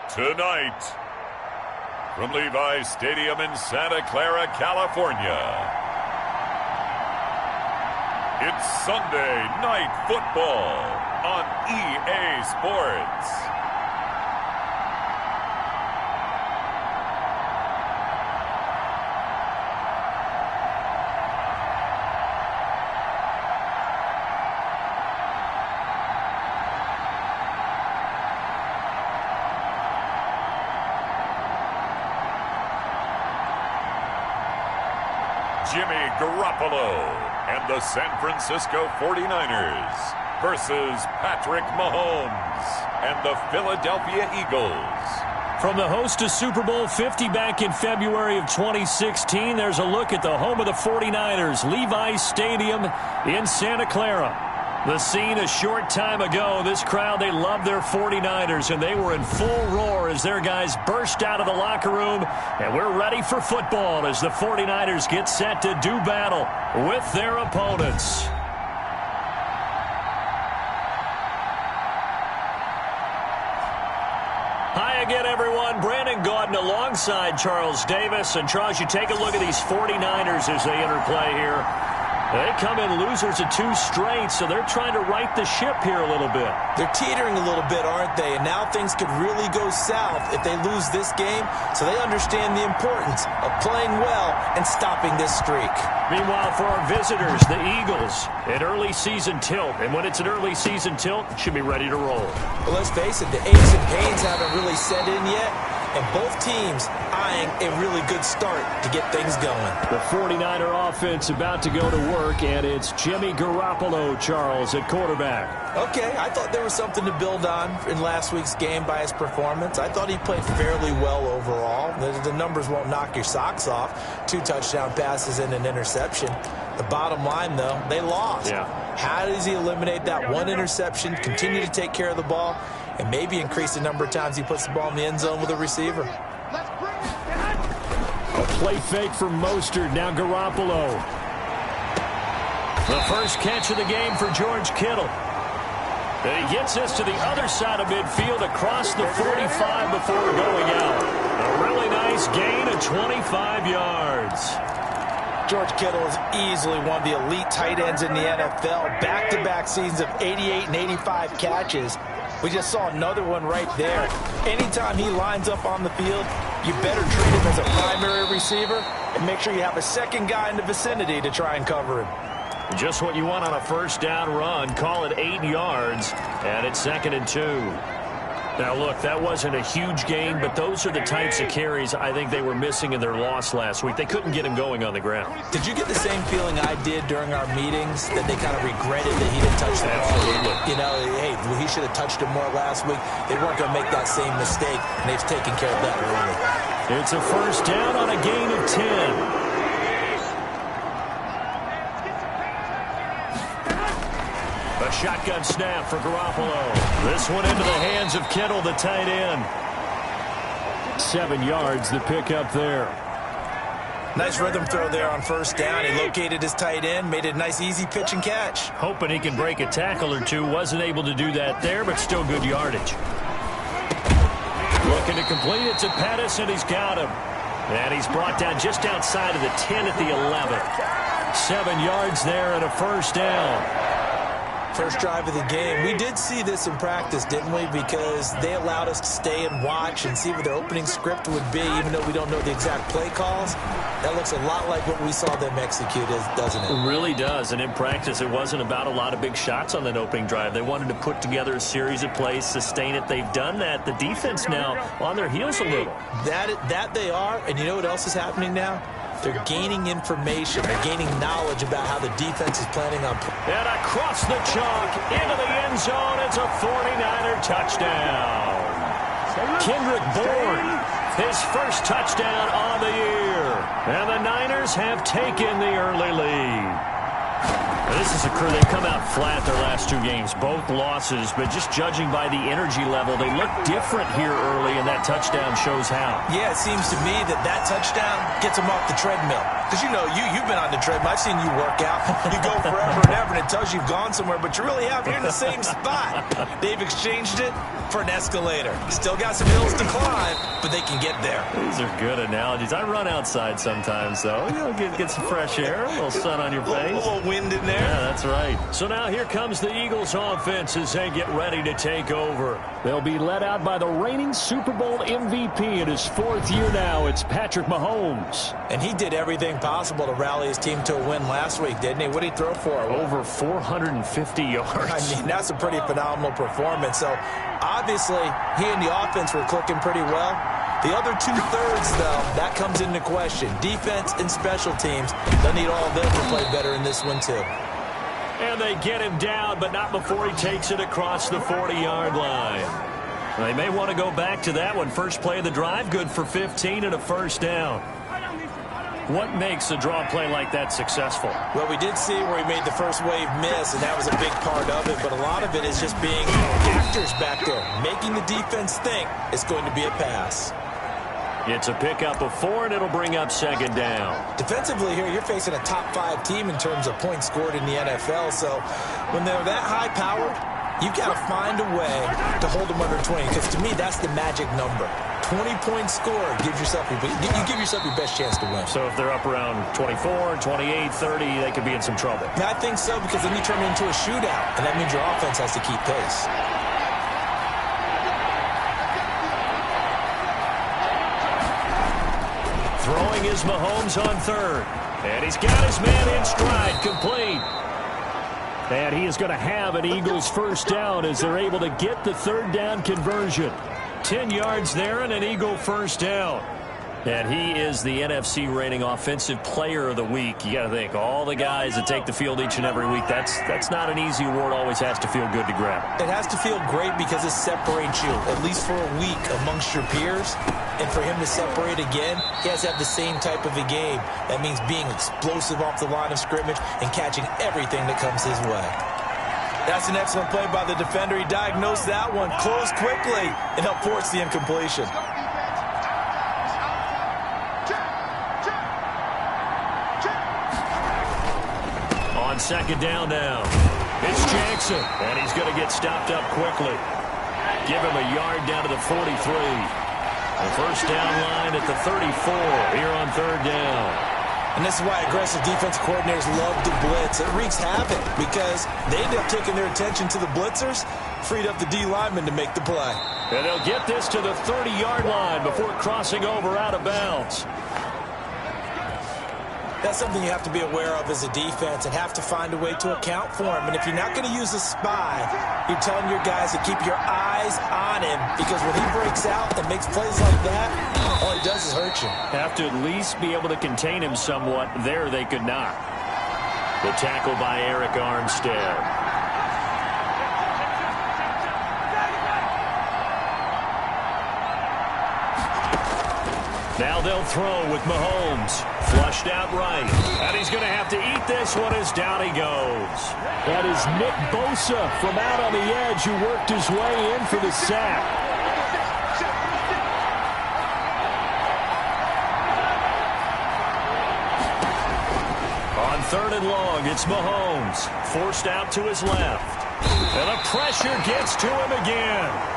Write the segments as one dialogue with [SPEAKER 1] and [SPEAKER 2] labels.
[SPEAKER 1] Tonight, from Levi's Stadium in Santa Clara, California, it's Sunday Night Football on EA Sports. Jimmy Garoppolo and the San Francisco 49ers versus Patrick Mahomes and the Philadelphia Eagles.
[SPEAKER 2] From the host to Super Bowl 50 back in February of 2016, there's a look at the home of the 49ers, Levi's Stadium in Santa Clara. The scene a short time ago, this crowd, they love their 49ers, and they were in full roar as their guys burst out of the locker room, and we're ready for football as the 49ers get set to do battle with their opponents. Hi again, everyone. Brandon Gaudin alongside Charles Davis. And Charles, you take a look at these 49ers as they enter play here. They come in losers of 2 straight, so they're trying to right the ship here a little bit.
[SPEAKER 3] They're teetering a little bit, aren't they? And now things could really go south if they lose this game, so they understand the importance of playing well and stopping this streak.
[SPEAKER 2] Meanwhile, for our visitors, the Eagles, an early season tilt. And when it's an early season tilt, it should be ready to roll.
[SPEAKER 3] Well, let's face it, the aches and pains haven't really set in yet. And both teams eyeing a really good start to get things going.
[SPEAKER 2] The 49er offense about to go to work, and it's Jimmy Garoppolo, Charles, at quarterback.
[SPEAKER 3] Okay, I thought there was something to build on in last week's game by his performance. I thought he played fairly well overall. The numbers won't knock your socks off. 2 touchdown passes and an interception. The bottom line, though, they lost.
[SPEAKER 2] Yeah.
[SPEAKER 3] How does he eliminate that 1 interception, continue to take care of the ball, and maybe increase the number of times he puts the ball in the end zone with a receiver?
[SPEAKER 2] A play fake for Mostert. Now Garoppolo. The first catch of the game for George Kittle. And he gets us to the other side of midfield across the 45 before going out. A really nice gain of 25 yards.
[SPEAKER 3] George Kittle is easily one of the elite tight ends in the NFL. Back-to-back seasons of 88 and 85 catches. We just saw another one right there. Anytime he lines up on the field, you better treat him as a primary receiver and make sure you have a second guy in the vicinity to try and cover him.
[SPEAKER 2] Just what you want on a first down run. Call it 8 yards, and it's 2nd and 2. Now, look, that wasn't a huge gain, but those are the types of carries I think they were missing in their loss last week. They couldn't get him going on the ground.
[SPEAKER 3] Did you get the same feeling I did during our meetings, that they kind of regretted that he didn't touch the ball?
[SPEAKER 2] Absolutely.
[SPEAKER 3] You know, hey, he should have touched him more last week. They weren't going to make that same mistake, and they've taken care of that early.
[SPEAKER 2] It's a first down on a gain of 10. A shotgun snap for Garoppolo. This one into the hands of Kittle, the tight end. 7 yards, the pickup there.
[SPEAKER 3] Nice rhythm throw there on first down. He located his tight end, made it a nice, easy pitch and catch.
[SPEAKER 2] Hoping he can break a tackle or two. Wasn't able to do that there, but still good yardage. Looking to complete it to Pettis, and he's got him. And he's brought down just outside of the 10 at the 11. 7 yards there and a first down.
[SPEAKER 3] First drive of the game. We did see this in practice, didn't we? Because they allowed us to stay and watch and see what their opening script would be, even though we don't know the exact play calls. That looks a lot like what we saw them execute, doesn't it?
[SPEAKER 2] It really does. And in practice, it wasn't about a lot of big shots on that opening drive. They wanted to put together a series of plays, sustain it. They've done that. The defense now on their heels a little.
[SPEAKER 3] That they are. And you know what else is happening now? They're gaining information. They're gaining knowledge about how the defense is planning on.
[SPEAKER 2] And across the chalk, into the end zone, it's a 49er touchdown. Kendrick Bourne, his first touchdown on the year. And the Niners have taken the early lead. This is a crew. They've come out flat their last 2 games, both losses, but just judging by the energy level, they look different here early, and that touchdown shows how.
[SPEAKER 3] Yeah, it seems to me that touchdown gets them off the treadmill. Because, you know, you've been on the treadmill. I've seen you work out. You go forever and ever, and it tells you you've gone somewhere, but you really have. You're in the same spot. They've exchanged it for an escalator. Still got some hills to climb, but they can get there.
[SPEAKER 2] These are good analogies. I run outside sometimes, though. You know, get some fresh air, a little sun on your face.
[SPEAKER 3] A little wind in there.
[SPEAKER 2] Yeah, that's right. So now here comes the Eagles offense as they get ready to take over. They'll be led out by the reigning Super Bowl MVP in his 4th year now. It's Patrick Mahomes.
[SPEAKER 3] And he did everything possible to rally his team to a win last week, didn't he? What did he throw for?
[SPEAKER 2] Over 450 yards.
[SPEAKER 3] I mean, that's a pretty phenomenal performance. So, obviously, he and the offense were clicking pretty well. The other 2/3, though, that comes into question. Defense and special teams, they'll need all of them to play better in this one, too.
[SPEAKER 2] And they get him down, but not before he takes it across the 40-yard line. They may want to go back to that one. First play of the drive, good for 15 and a first down. What makes a draw play like that successful?
[SPEAKER 3] Well, we did see where he made the first wave miss, and that was a big part of it. But a lot of it is just being actors back there, making the defense think it's going to be a pass.
[SPEAKER 2] It's a pickup of 4, and it'll bring up second down.
[SPEAKER 3] Defensively here, you're facing a top 5 team in terms of points scored in the NFL. So when they're that high-powered, you've got to find a way to hold them under 20. Because to me, that's the magic number. 20-point score you give yourself your best chance to win.
[SPEAKER 2] So if they're up around 24, 28, 30, they could be in some trouble.
[SPEAKER 3] Yeah, I think so, because then you turn it into a shootout, and that means your offense has to keep pace.
[SPEAKER 2] Throwing is Mahomes on 3rd. And he's got his man in stride, complete. And he is going to have an Eagles first down as they're able to get the 3rd down conversion. 10 yards there and an Eagle first down. And he is the NFC reigning offensive player of the week. You got to think, all the guys that take the field each and every week, that's not an easy award. Always has to feel good to grab.
[SPEAKER 3] It has to feel great because it separates you, at least for a week, amongst your peers. And for him to separate again, he has to have the same type of a game. That means being explosive off the line of scrimmage and catching everything that comes his way. That's an excellent play by the defender. He diagnosed that one, closed quickly, and helped force the incompletion.
[SPEAKER 2] On second down now, it's Jackson, and he's going to get stopped up quickly. Give him a yard down to the 43. The first down line at the 34 here on 3rd down.
[SPEAKER 3] And this is why aggressive defensive coordinators love to blitz. It wreaks havoc because they end up taking their attention to the blitzers, freed up the D lineman to make the play.
[SPEAKER 2] And they'll get this to the 30-yard line before crossing over out of bounds.
[SPEAKER 3] That's something you have to be aware of as a defense and have to find a way to account for him. And if you're not going to use a spy, you're telling your guys to keep your eyes on him, because when he breaks out and makes plays like that, all he does is hurt you.
[SPEAKER 2] Have to at least be able to contain him somewhat. There they could not. The tackle by Eric Armstead. Now they'll throw with Mahomes. Flushed out right. And he's going to have to eat this one as down he goes. That is Nick Bosa from out on the edge who worked his way in for the sack. On 3rd and long, it's Mahomes. Forced out to his left. And the pressure gets to him again.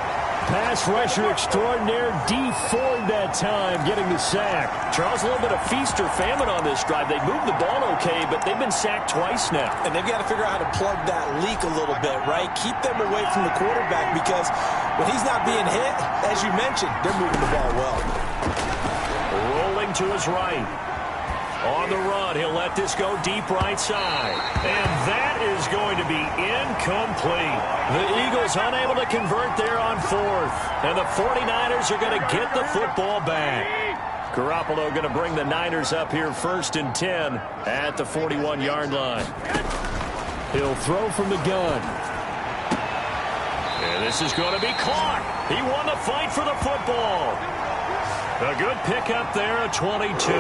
[SPEAKER 2] Pass rusher extraordinaire, Dee Ford that time, getting the sack. Charles, a little bit of feast or famine on this drive. They moved the ball okay, but they've been sacked twice now.
[SPEAKER 3] And they've got to figure out how to plug that leak a little bit, right? Keep them away from the quarterback, because when he's not being hit, as you mentioned, they're moving the ball well.
[SPEAKER 2] Rolling to his right. On the run, he'll let this go deep right side. And that is going to be incomplete. The Eagles unable to convert there on 4th. And the 49ers are going to get the football back. Garoppolo going to bring the Niners up here 1st and 10 at the 41-yard line. He'll throw from the gun. And this is going to be caught. He won the fight for the football. A good pickup there at 22.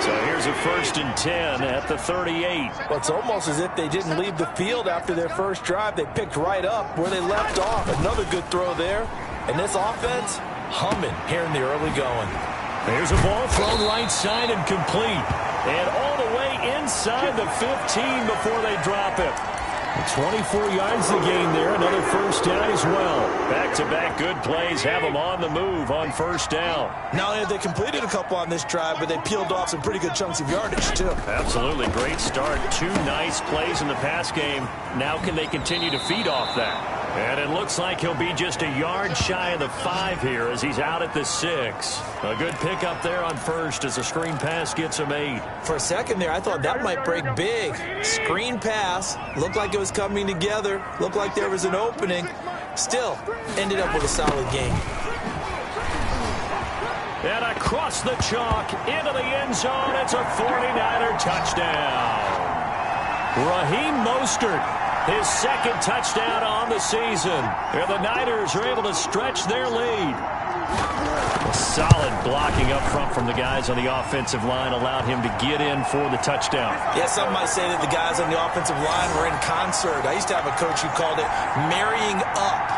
[SPEAKER 2] So here's a 1st and 10 at the 38.
[SPEAKER 3] Well, it's almost as if they didn't leave the field after their first drive. They picked right up where they left off. Another good throw there. And this offense, humming here in the early going.
[SPEAKER 2] There's a ball thrown right side and complete. And all the way inside the 15 before they drop it. 24 yards to gain there. Another first down as well. Back-to-back good plays have them on the move on first down.
[SPEAKER 3] Not only have they completed a couple on this drive, but they peeled off some pretty good chunks of yardage, too.
[SPEAKER 2] Absolutely. Great start. 2 nice plays in the pass game. Now can they continue to feed off that? And it looks like he'll be just a yard shy of the 5 here as he's out at the 6. A good pickup there on first as a screen pass gets him 8.
[SPEAKER 3] For a second there, I thought that might break big. Screen pass. Looked like it was coming together. Looked like there was an opening. Still, ended up with a solid game.
[SPEAKER 2] And across the chalk into the end zone. It's a 49er touchdown. Raheem Mostert. His 2nd touchdown on the season. And the Niners are able to stretch their lead. A solid blocking up front from the guys on the offensive line allowed him to get in for the touchdown.
[SPEAKER 3] Yeah, some might say that the guys on the offensive line were in concert. I used to have a coach who called it marrying up.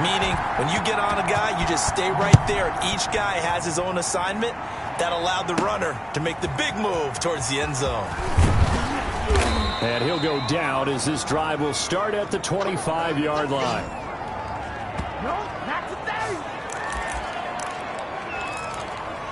[SPEAKER 3] Meaning, when you get on a guy, you just stay right there. And each guy has his own assignment. That allowed the runner to make the big move towards the end zone.
[SPEAKER 2] And he'll go down as this drive will start at the 25-yard line.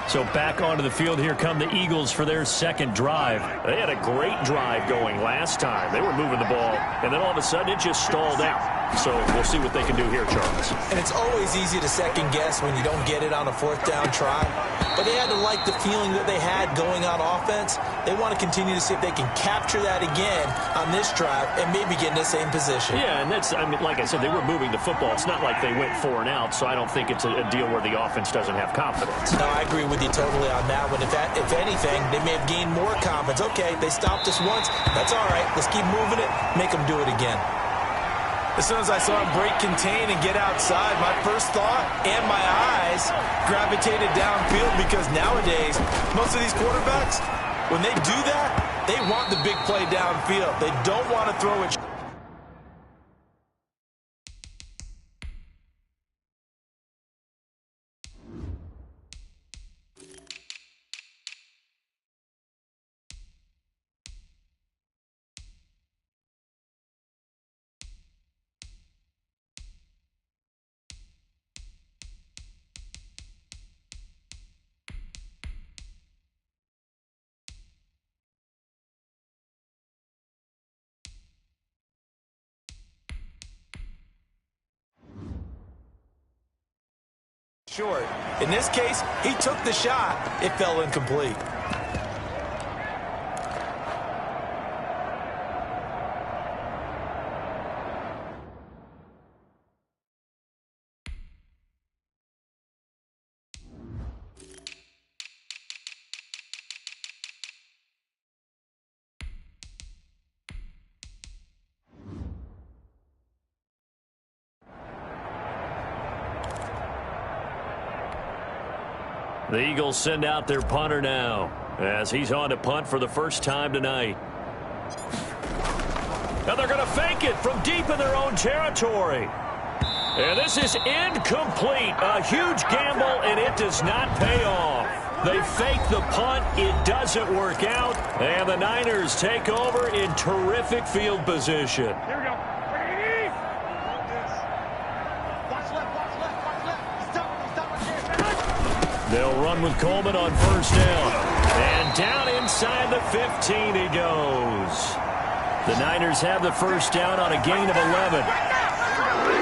[SPEAKER 2] So back onto the field, here come the Eagles for their 2nd drive. They had a great drive going last time. They were moving the ball, and then all of a sudden it just stalled out. So we'll see what they can do here, Charles.
[SPEAKER 3] And it's always easy to second guess when you don't get it on a 4th down try. But they had to like the feeling that they had going on offense. They want to continue to see if they can capture that again on this drive and maybe get in the same position.
[SPEAKER 2] Yeah, and that's, I mean, like I said, they were moving the football. It's not like they went 4 and out, so I don't think it's a deal where the offense doesn't have confidence.
[SPEAKER 3] No, I agree with you totally on that one. If anything, they may have gained more confidence. Okay, they stopped us once. That's all right. Let's keep moving it. Make them do it again. As soon as I saw him break contain and get outside, my first thought and my eyes gravitated downfield because nowadays, most of these quarterbacks, when they do that, they want the big play downfield. They don't want to throw it. Short. In this case, he took the shot. It fell incomplete.
[SPEAKER 2] The Eagles send out their punter now as he's on to punt for the first time tonight. Now they're going to fake it from deep in their own territory. And this is incomplete. A huge gamble, and it does not pay off. They fake the punt. It doesn't work out. And the Niners take over in terrific field position.
[SPEAKER 4] Here we go.
[SPEAKER 2] They'll run with Coleman on first down. And down inside the 15 he goes. The Niners have the first down on a gain of 11.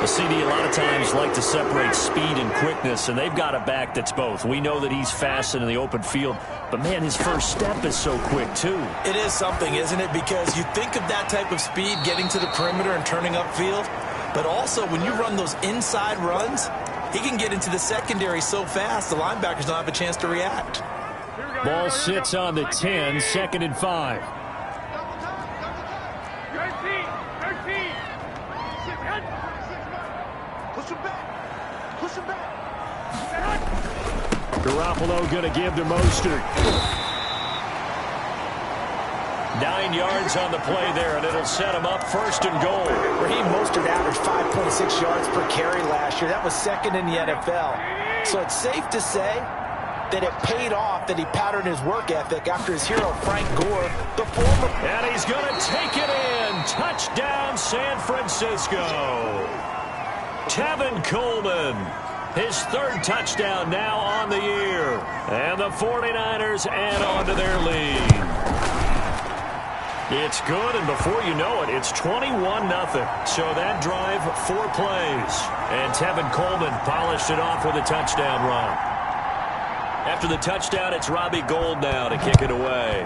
[SPEAKER 2] The CD a lot of times like to separate speed and quickness, and they've got a back that's both. We know that he's fast in the open field, but, man, his first step is so quick, too.
[SPEAKER 3] It is something, isn't it? Because you think of that type of speed getting to the perimeter and turning upfield, but also when you run those inside runs, he can get into the secondary so fast the linebackers don't have a chance to react.
[SPEAKER 2] Ball sits on the 10, 2nd and 5. Garoppolo going to give to Mostert. 9 yards on the play there, and it'll set him up 1st and goal.
[SPEAKER 3] Raheem Mostert averaged 5.6 yards per carry last year. That was 2nd in the NFL. So it's safe to say that it paid off that he patterned his work ethic after his hero, Frank Gore, the former.
[SPEAKER 2] And he's going to take it in. Touchdown, San Francisco. Tevin Coleman, his 3rd touchdown now on the year. And the 49ers add on to their lead. It's good, and before you know it, it's 21-0. So that drive, 4 plays. And Tevin Coleman polished it off with a touchdown run. After the touchdown, it's Robbie Gould now to kick it away.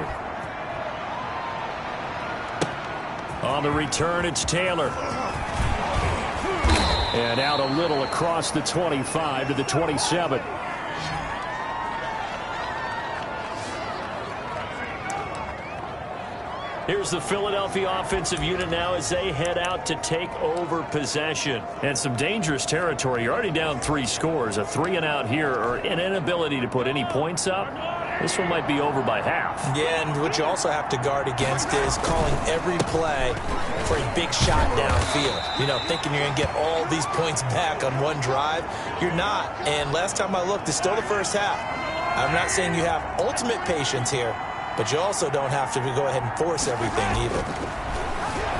[SPEAKER 2] On the return, it's Taylor. And out a little across the 25 to the 27. Here's the Philadelphia offensive unit now as they head out to take over possession. And some dangerous territory. You're already down 3 scores. A 3 and out here, or an inability to put any points up. This one might be over by half.
[SPEAKER 3] Yeah, and what you also have to guard against is calling every play for a big shot downfield. You know, thinking you're going to get all these points back on one drive. You're not. And last time I looked, it's still the first half. I'm not saying you have ultimate patience here, but you also don't have to go ahead and force everything either.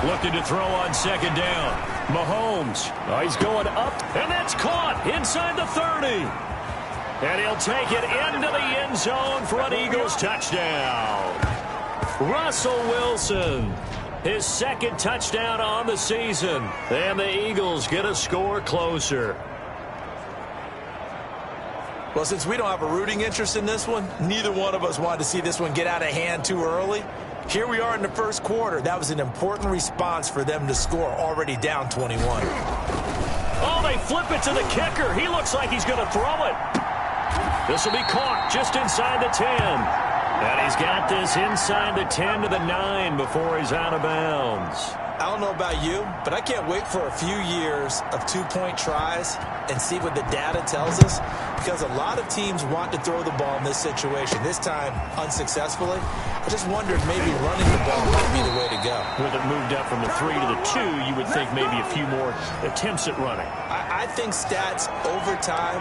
[SPEAKER 2] Looking to throw on 2nd down. Mahomes. Oh, he's going up, and that's caught inside the 30. And he'll take it into the end zone for an Eagles touchdown. Russell Wilson, his 2nd touchdown on the season. And the Eagles get a score closer.
[SPEAKER 3] Well, since we don't have a rooting interest in this one, neither one of us wanted to see this one get out of hand too early. Here we are in the 1st quarter. That was an important response for them to score, already down 21.
[SPEAKER 2] Oh, they flip it to the kicker. He looks like he's going to throw it. This will be caught just inside the 10. And he's got this inside the 10 to the 9 before he's out of bounds.
[SPEAKER 3] I don't know about you, but I can't wait for a few years of 2-point tries and see what the data tells us, because a lot of teams want to throw the ball in this situation, this time unsuccessfully. I just wondered maybe running the ball might be the way to go.
[SPEAKER 2] With it moved up from the 3 to the 2, you would think maybe a few more attempts at running.
[SPEAKER 3] I think stats over time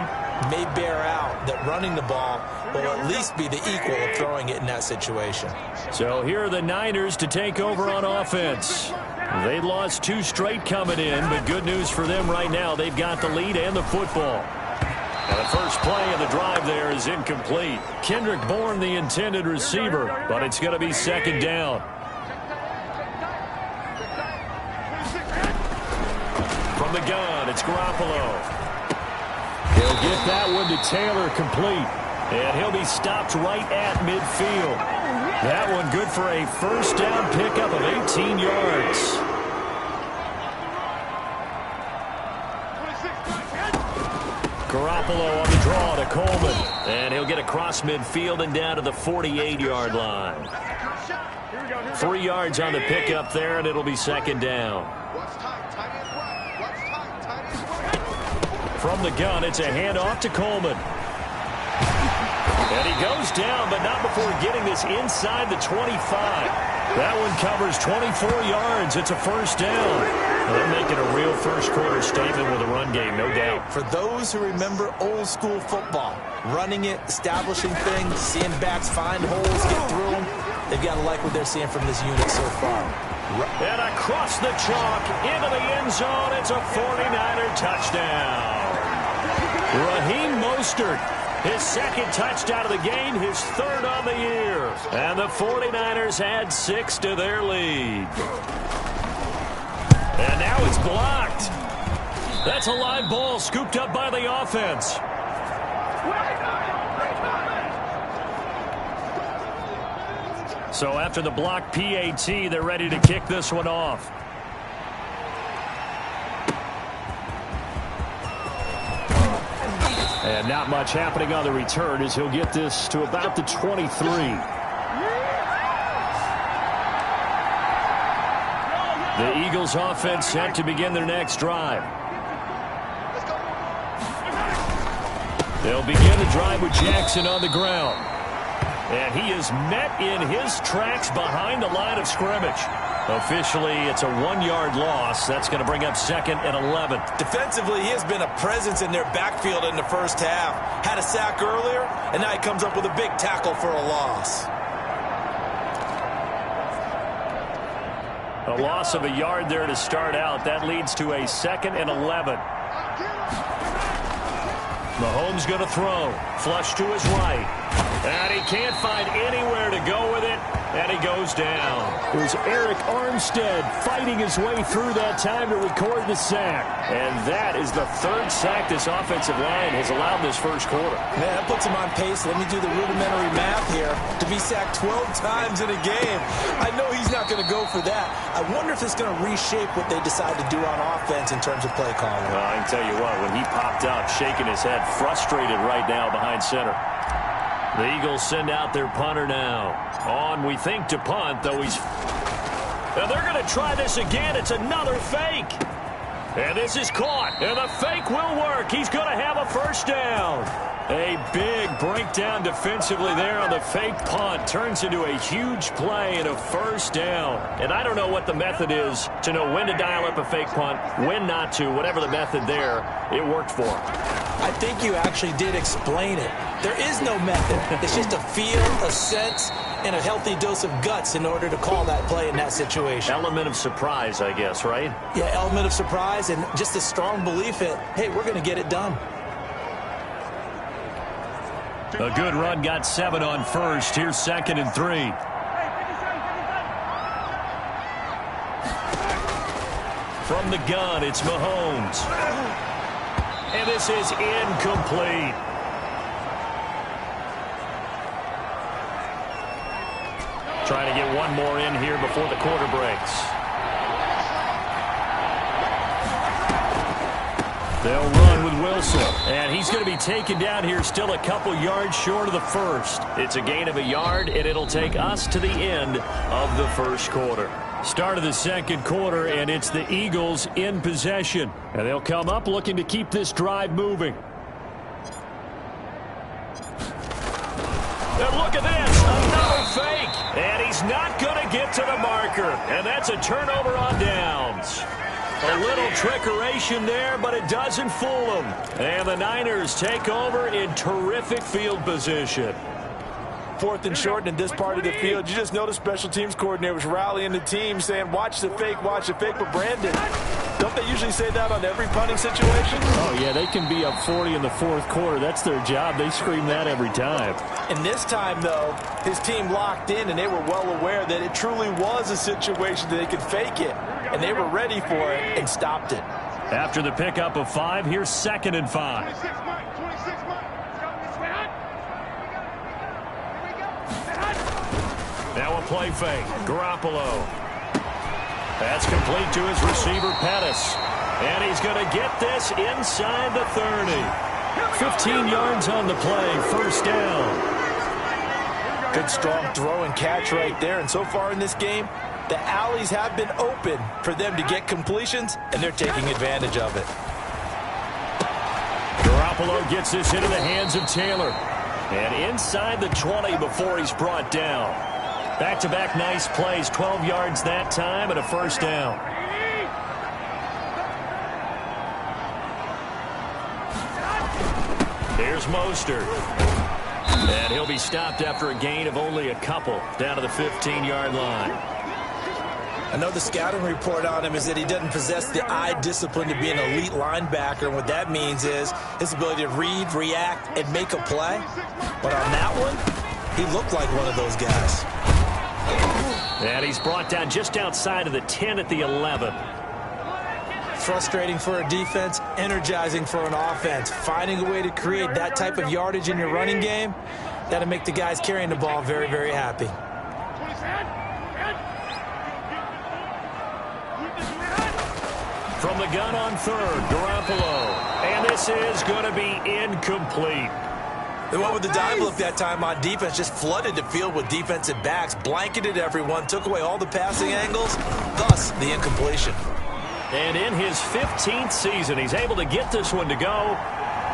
[SPEAKER 3] may bear out that running the ball will at least be the equal of throwing it in that situation.
[SPEAKER 2] So here are the Niners to take over on offense. They lost 2 straight coming in, but good news for them right now. They've got the lead and the football. And the first play of the drive there is incomplete. Kendrick Bourne, the intended receiver, but it's going to be 2nd down. From the gun, it's Garoppolo. He'll get that one to Taylor complete. And he'll be stopped right at midfield. That one good for a 1st down pickup of 18 yards. Garoppolo on the draw to Coleman. And he'll get across midfield and down to the 48-yard line. 3 yards on the pickup there, and it'll be 2nd down. From the gun, it's a handoff to Coleman. And he goes down, but not before getting this inside the 25. That one covers 24 yards. It's a 1st down. They're making a real 1st quarter statement with a run game, no doubt.
[SPEAKER 3] For those who remember old school football, running it, establishing things, seeing backs find holes, get through them, they've got to like what they're seeing from this unit so far.
[SPEAKER 2] And across the chalk, into the end zone, it's a 49er touchdown. Raheem Mostert, his 2nd touchdown of the game, his 3rd on the year. And the 49ers add 6 to their lead. And now it's blocked. That's a live ball scooped up by the offense. So after the block PAT, they're ready to kick this one off. And not much happening on the return as he'll get this to about the 23. The Eagles offense set to begin their next drive. They'll begin the drive with Jackson on the ground. And he is met in his tracks behind the line of scrimmage. Officially, it's a 1-yard loss. That's going to bring up 2nd and 11.
[SPEAKER 3] Defensively, he has been a presence in their backfield in the first half. Had a sack earlier, and now he comes up with a big tackle for a loss.
[SPEAKER 2] A loss of a yard there to start out. That leads to a 2nd and 11. Mahomes going to throw. Flush to his right. And he can't find anywhere to go with it. And he goes down. It was Eric Armstead fighting his way through that time to record the sack. And that is the 3rd sack this offensive line has allowed this first quarter.
[SPEAKER 3] Man, that puts him on pace. Let me do the rudimentary math here. To be sacked 12 times in a game. I know he's not going to go for that. I wonder if it's going to reshape what they decide to do on offense in terms of play calling.
[SPEAKER 2] Well, I can tell you what, when he popped up, shaking his head, frustrated right now behind center. The Eagles send out their punter now. On, we think, to punt, though he's... Now they're going to try this again. It's another fake. And this is caught. And the fake will work. He's going to have a first down. A big breakdown defensively there on the fake punt. Turns into a huge play and a first down. And I don't know what the method is to know when to dial up a fake punt, when not to. Whatever the method there, it worked for him.
[SPEAKER 3] I think you actually did explain it. There is no method. It's just a feel, a sense, and a healthy dose of guts in order to call that play in that situation.
[SPEAKER 2] Element of surprise, I guess, right?
[SPEAKER 3] Yeah, element of surprise and just a strong belief in, hey, we're going to get it done.
[SPEAKER 2] A good run got 7 on first. Here's 2nd and 3. From the gun, it's Mahomes. And this is incomplete. Trying to get one more in here before the quarter breaks. They'll run with Wilson. And he's going to be taken down here still a couple yards short of the first. It's a gain of a yard, and it'll take us to the end of the first quarter. Start of the second quarter, and it's the Eagles in possession. And they'll come up looking to keep this drive moving. And look at this, another fake. And he's not going to get to the marker. And that's a turnover on downs. A little trickeration there, but it doesn't fool them. And the Niners take over in terrific field position.
[SPEAKER 3] 4th and short in this part of the field. You just notice special teams coordinators rallying the team saying, watch the fake, watch the fake. But Brandon, don't they usually say that on every punting situation?
[SPEAKER 2] Oh, yeah, they can be up 40 in the 4th quarter. That's their job. They scream that every time.
[SPEAKER 3] And this time, though, his team locked in, and they were well aware that it truly was a situation that they could fake it. And they were ready for it and stopped it.
[SPEAKER 2] After the pickup of 5, here's 2nd and 5. Now a play fake. Garoppolo. That's complete to his receiver, Pettis. And he's going to get this inside the 30. 15 yards on the play. First down. Good strong throw and catch right there. And so far in this game, the alleys have been open for them to get completions, and they're taking advantage of it. Garoppolo gets this into the hands of Taylor. And inside the 20 before he's brought down. Back-to-back nice plays, 12 yards that time and a first down. Here's Mostert. And he'll be stopped after a gain of only a couple down to the 15-yard line. I know the scouting report on him is that he doesn't possess the eye discipline to be an elite linebacker. And what that means is his ability to read, react, and make a play. But on that one, he looked like one of those guys. And he's brought down just outside of the 10 at the 11. Frustrating for a defense, energizing for an offense. Finding a way to create that type of yardage in your running game, that'll make the guys carrying the ball very, very happy. From the gun on 3rd, Garoppolo. And this is going to be incomplete. They went with the dive look that time on defense, just flooded the field with defensive backs, blanketed everyone, took away all the passing angles, thus the incompletion. And in his 15th season, he's able to get this one to go,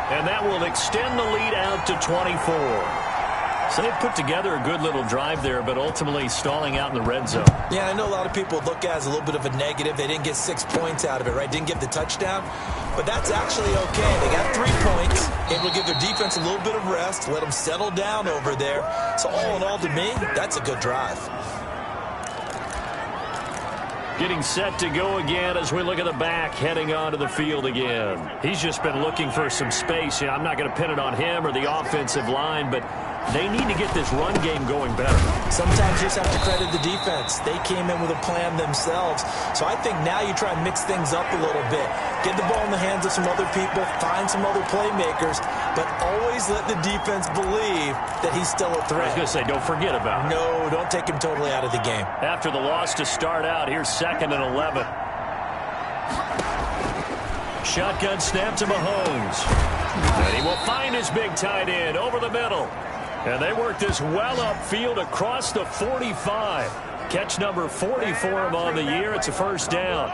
[SPEAKER 2] and that will extend the lead out to 24. So they put together a good little drive there, but ultimately stalling out in the red zone.
[SPEAKER 3] Yeah, I know a lot of people look at it as a little bit of a negative. They didn't get 6 points out of it, right? Didn't get the touchdown. But that's actually okay. They got 3 points. Able to give their defense a little bit of rest, let them settle down over there. So all in all, to me, that's a good drive.
[SPEAKER 2] Getting set to go again as we look at the back, heading onto the field again. He's just been looking for some space. You know, I'm not going to pin it on him or the offensive line, but they need to get this run game going better.
[SPEAKER 3] Sometimes you just have to credit the defense. They came in with a plan themselves. So I think now you try and mix things up a little bit. Get the ball in the hands of some other people, find some other playmakers, but always let the defense believe that he's still a threat.
[SPEAKER 2] I was going to say, don't forget about it.
[SPEAKER 3] No, don't take him totally out of the game.
[SPEAKER 2] After the loss to start out, here's 2nd and 11. Shotgun snap to Mahomes. And he will find his big tight end over the middle. And they work this well upfield across the 45. Catch number 40 for him on the year. It's a first down.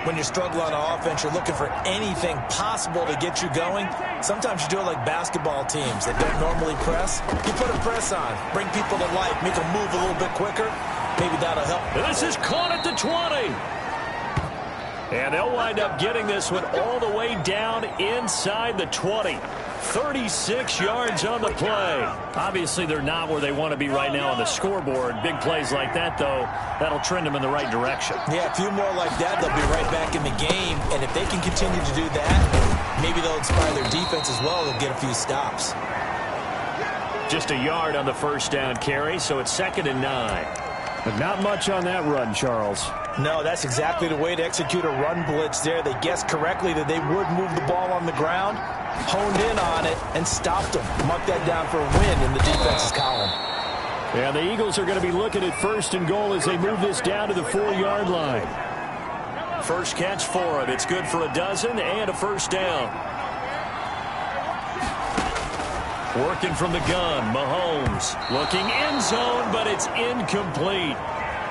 [SPEAKER 3] When you struggle on offense, you're looking for anything possible to get you going. Sometimes you do it like basketball teams that don't normally press. You put a press on, bring people to life, make them move a little bit quicker. Maybe that'll help.
[SPEAKER 2] And this is caught at the 20. And they'll wind up getting this one all the way down inside the 20. 36 yards on the play. Obviously, they're not where they want to be right now on the scoreboard. Big plays like that, though, that'll trend them in the right direction.
[SPEAKER 3] Yeah, a few more like that, they'll be right back in the game. And if they can continue to do that, maybe they'll inspire their defense as well. They'll get a few stops.
[SPEAKER 2] Just a yard on the first down carry, so it's 2nd and 9. But not much on that run, Charles.
[SPEAKER 3] No, that's exactly the way to execute a run blitz there. They guessed correctly that they would move the ball on the ground, honed in on it, and stopped them. Mark that down for a win in the defense's column.
[SPEAKER 2] Yeah, the Eagles are going to be looking at 1st and goal as they move this down to the 4-yard line. First catch for him. It's good for a dozen and a first down. Working from the gun, Mahomes looking end zone, but it's incomplete.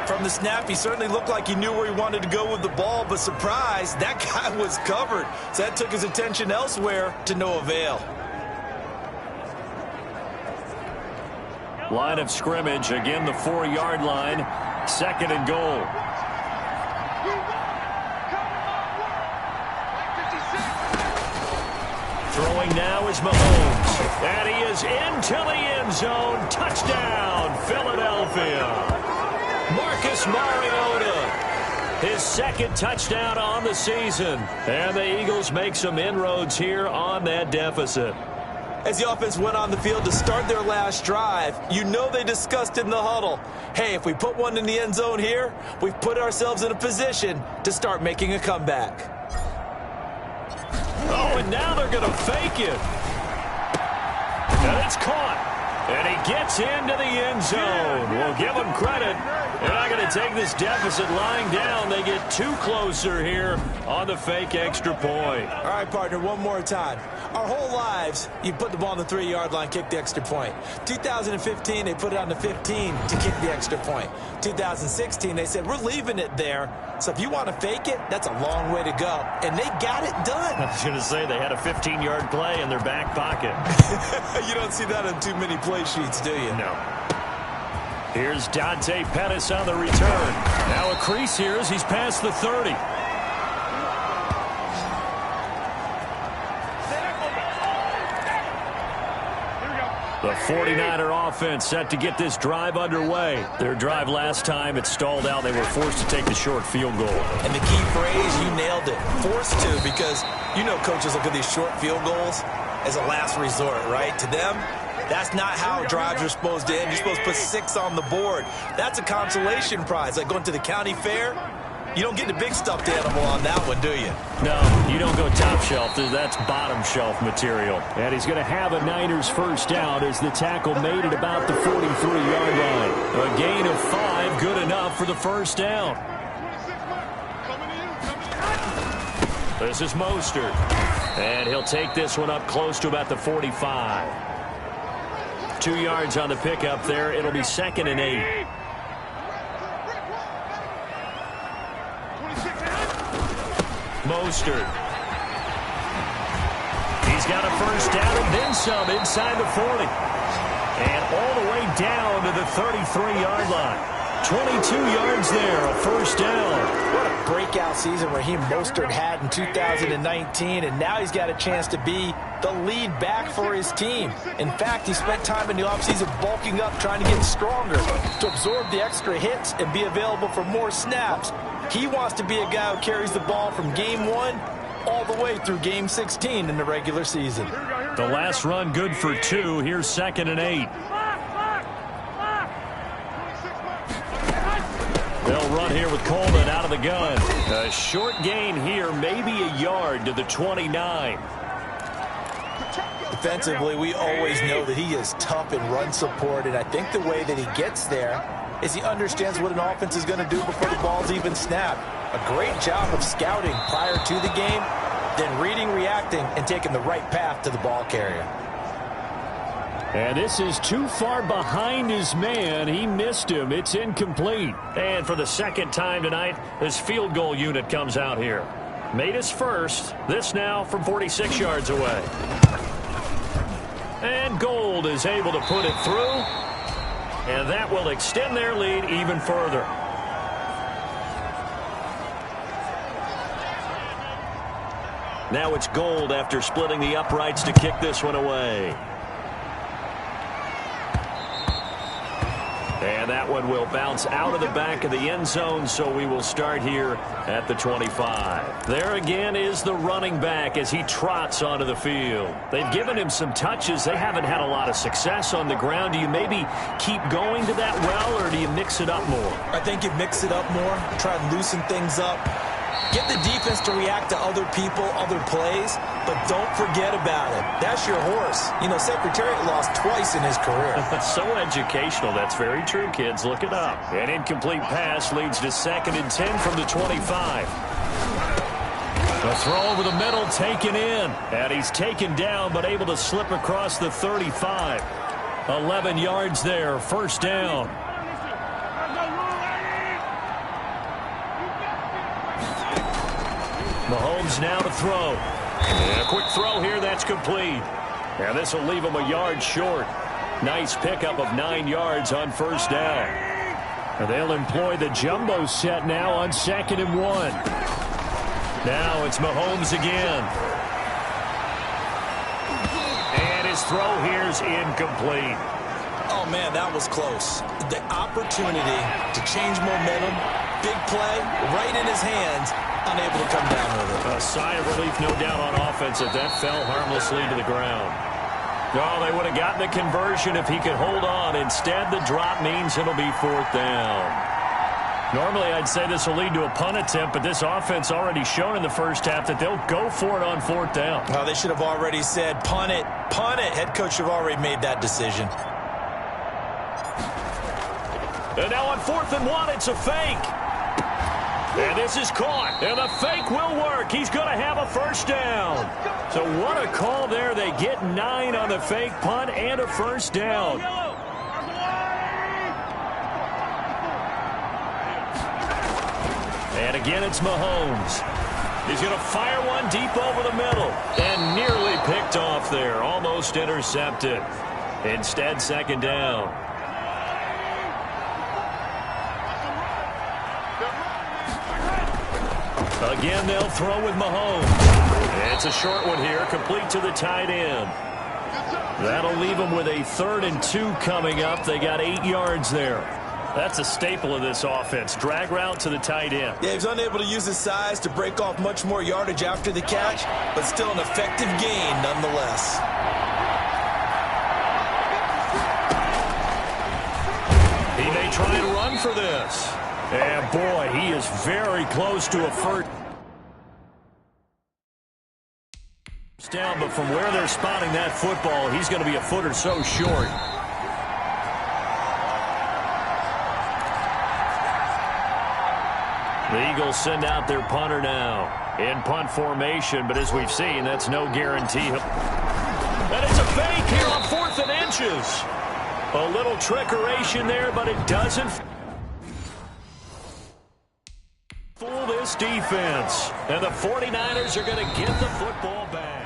[SPEAKER 3] From the snap, he certainly looked like he knew where he wanted to go with the ball, but surprise, that guy was covered. So that took his attention elsewhere to no avail.
[SPEAKER 2] Line of scrimmage, again the 4-yard line, 2nd and goal. Throwing now is Mahomes, and he is into the end zone. Touchdown, Philadelphia. Marcus Mariota, his 2nd touchdown on the season. And the Eagles make some inroads here on that deficit.
[SPEAKER 3] As the offense went on the field to start their last drive, you know they discussed in the huddle, hey, if we put one in the end zone here, we've put ourselves in a position to start making a comeback.
[SPEAKER 2] Oh, and now they're going to fake it. And it's caught. And he gets into the end zone. We'll give him credit. They're not going to take this deficit lying down. They get too closer here on the fake extra point.
[SPEAKER 3] All right, partner, one more time. Our whole lives, you put the ball on the 3-yard line, kick the extra point. 2015, they put it on the 15 to kick the extra point. 2016, they said, we're leaving it there. So if you want to fake it, that's a long way to go. And they got it done.
[SPEAKER 2] I was going to say they had a 15-yard play in their back pocket.
[SPEAKER 3] You don't see that on too many play sheets, do you?
[SPEAKER 2] No. Here's Dante Pettis on the return. Now a crease here as he's past the 30. The 49er offense set to get this drive underway. Their drive last time, it stalled out. They were forced to take the short field goal.
[SPEAKER 3] And the key phrase, you nailed it. Forced to, because you know coaches look at these short field goals as a last resort, right? To them, that's not how drives are supposed to end. You're supposed to put 6 on the board. That's a consolation prize. Like going to the county fair, you don't get the big stuffed animal on that one, do you?
[SPEAKER 2] No, you don't go top shelf. That's bottom shelf material. And he's going to have a Niners first down as the tackle made at about the 43-yard line. A gain of 5, good enough for the first down. This is Mostert. And he'll take this one up close to about the 45. 2 yards on the pickup there. It'll be 2nd and 8. Mostert. He's got a first down and then some inside the 40. And all the way down to the 33-yard line. 22 yards there, a first down.
[SPEAKER 3] What a breakout season Raheem Mostert had in 2019, and now he's got a chance to be the lead back for his team. In fact, he spent time in the offseason bulking up, trying to get stronger, to absorb the extra hits and be available for more snaps. He wants to be a guy who carries the ball from game 1 all the way through game 16 in the regular season.
[SPEAKER 2] The last run good for 2. Here's 2nd and 8. They'll run here with Coleman out of the gun. A short gain here, maybe a yard to the 29.
[SPEAKER 3] Defensively, we always know that he is tough in run support, and I think the way that he gets there is he understands what an offense is going to do before the ball's even snapped. A great job of scouting prior to the game, then reading, reacting, and taking the right path to the ball carrier.
[SPEAKER 2] And this is too far behind his man. He missed him. It's incomplete. And for the second time tonight, his field goal unit comes out here. Made his first. This now from 46 yards away. And Gold is able to put it through. And that will extend their lead even further. Now it's Gold after splitting the uprights to kick this one away. And that one will bounce out of the back of the end zone, so we will start here at the 25. There again is the running back as he trots onto the field. They've given him some touches. They haven't had a lot of success on the ground. Do you maybe keep going to that well, or do you mix it up more?
[SPEAKER 3] I think you mix it up more, try and loosen things up. Get the defense to react to other people, other plays, but don't forget about it. That's your horse. You know, Secretariat lost twice in his career.
[SPEAKER 2] So educational. That's very true, kids. Look it up. An incomplete pass leads to 2nd and 10 from the 25. The throw over the middle taken in. And he's taken down but able to slip across the 35. 11 yards there. First down. Mahomes now to throw. And a quick throw here, that's complete. And this will leave him a yard short. Nice pickup of 9 yards on first down. And they'll employ the jumbo set now on 2nd and 1. Now it's Mahomes again. And his throw here's incomplete.
[SPEAKER 3] Oh, man, that was close. The opportunity to change momentum, big play, right in his hands, unable to come down with it.
[SPEAKER 2] A sigh of relief, no doubt, on offense that fell harmlessly to the ground. Oh, they would have gotten the conversion if he could hold on. Instead, the drop means it'll be 4th down. Normally, I'd say this will lead to a punt attempt, but this offense already shown in the first half that they'll go for it on 4th down.
[SPEAKER 3] Well, they should have already said, punt it, punt it. Head coach should have already made that decision.
[SPEAKER 2] And now on 4th and 1, it's a fake. And this is caught. And the fake will work. He's going to have a first down. So what a call there. They get 9 on the fake punt and a first down. And again, it's Mahomes. He's going to fire one deep over the middle. And nearly picked off there. Almost intercepted. Instead, 2nd down. Again, they'll throw with Mahomes. It's a short one here, complete to the tight end. That'll leave them with a 3rd and 2 coming up. They got 8 yards there. That's a staple of this offense. Drag route to the tight end.
[SPEAKER 3] Yeah, he's unable to use his size to break off much more yardage after the catch, but still an effective gain nonetheless.
[SPEAKER 2] He may try to run for this. And boy, he is very close to a first down, but from where they're spotting that football, he's going to be a foot or so short. The Eagles send out their punter now in punt formation, but as we've seen, that's no guarantee. And it's a fake here on 4th and inches. A little trickeration there, but it doesn't fool this defense. And the 49ers are going to get the football back.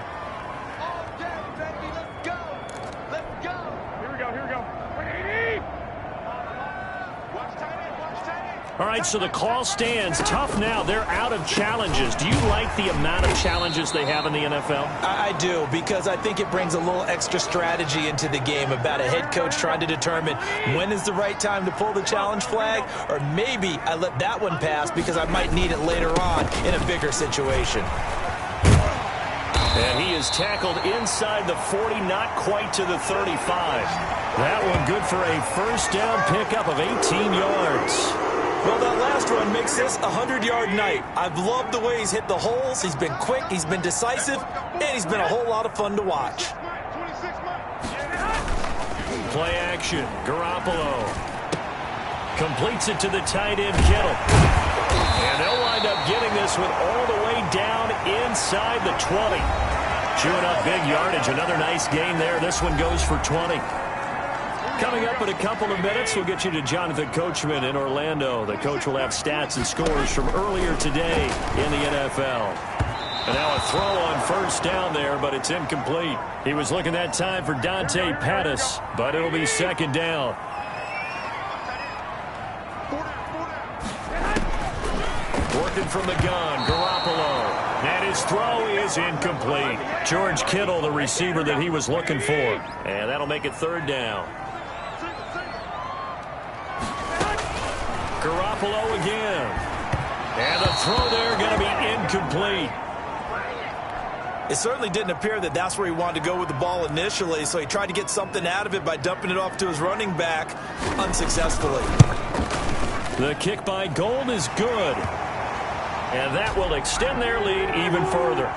[SPEAKER 4] Let's go. Here we go.
[SPEAKER 2] All right, so the call stands. Tough now. They're out of challenges. Do you like the amount of challenges they have in the NFL?
[SPEAKER 3] I do, because I think it brings a little extra strategy into the game about a head coach trying to determine when is the right time to pull the challenge flag, or maybe I let that one pass because I might need it later on in a bigger situation.
[SPEAKER 2] And he is tackled inside the 40, not quite to the 35. That one good for a first down pickup of 18 yards.
[SPEAKER 3] Well, that last run makes this a 100-yard night. I've loved the way he's hit the holes. He's been quick, he's been decisive, and he's been a whole lot of fun to watch.
[SPEAKER 2] Play action. Garoppolo completes it to the tight end, Kittle. And they'll wind up getting this one all the way down inside the 20. Chewing up big yardage. Another nice gain there. This one goes for 20. Coming up in a couple of minutes, we'll get you to Jonathan Coachman in Orlando. The coach will have stats and scores from earlier today in the NFL. And now a throw on first down there, but it's incomplete. He was looking that time for Dante Pettis, but it'll be second down. Working from the gun, Garoppolo. And his throw is incomplete. George Kittle, the receiver that he was looking for. And that'll make it third down. Garoppolo again. And the throw there going to be incomplete.
[SPEAKER 3] It certainly didn't appear that that's where he wanted to go with the ball initially, so he tried to get something out of it by dumping it off to his running back unsuccessfully.
[SPEAKER 2] The kick by Gold is good. And that will extend their lead even further.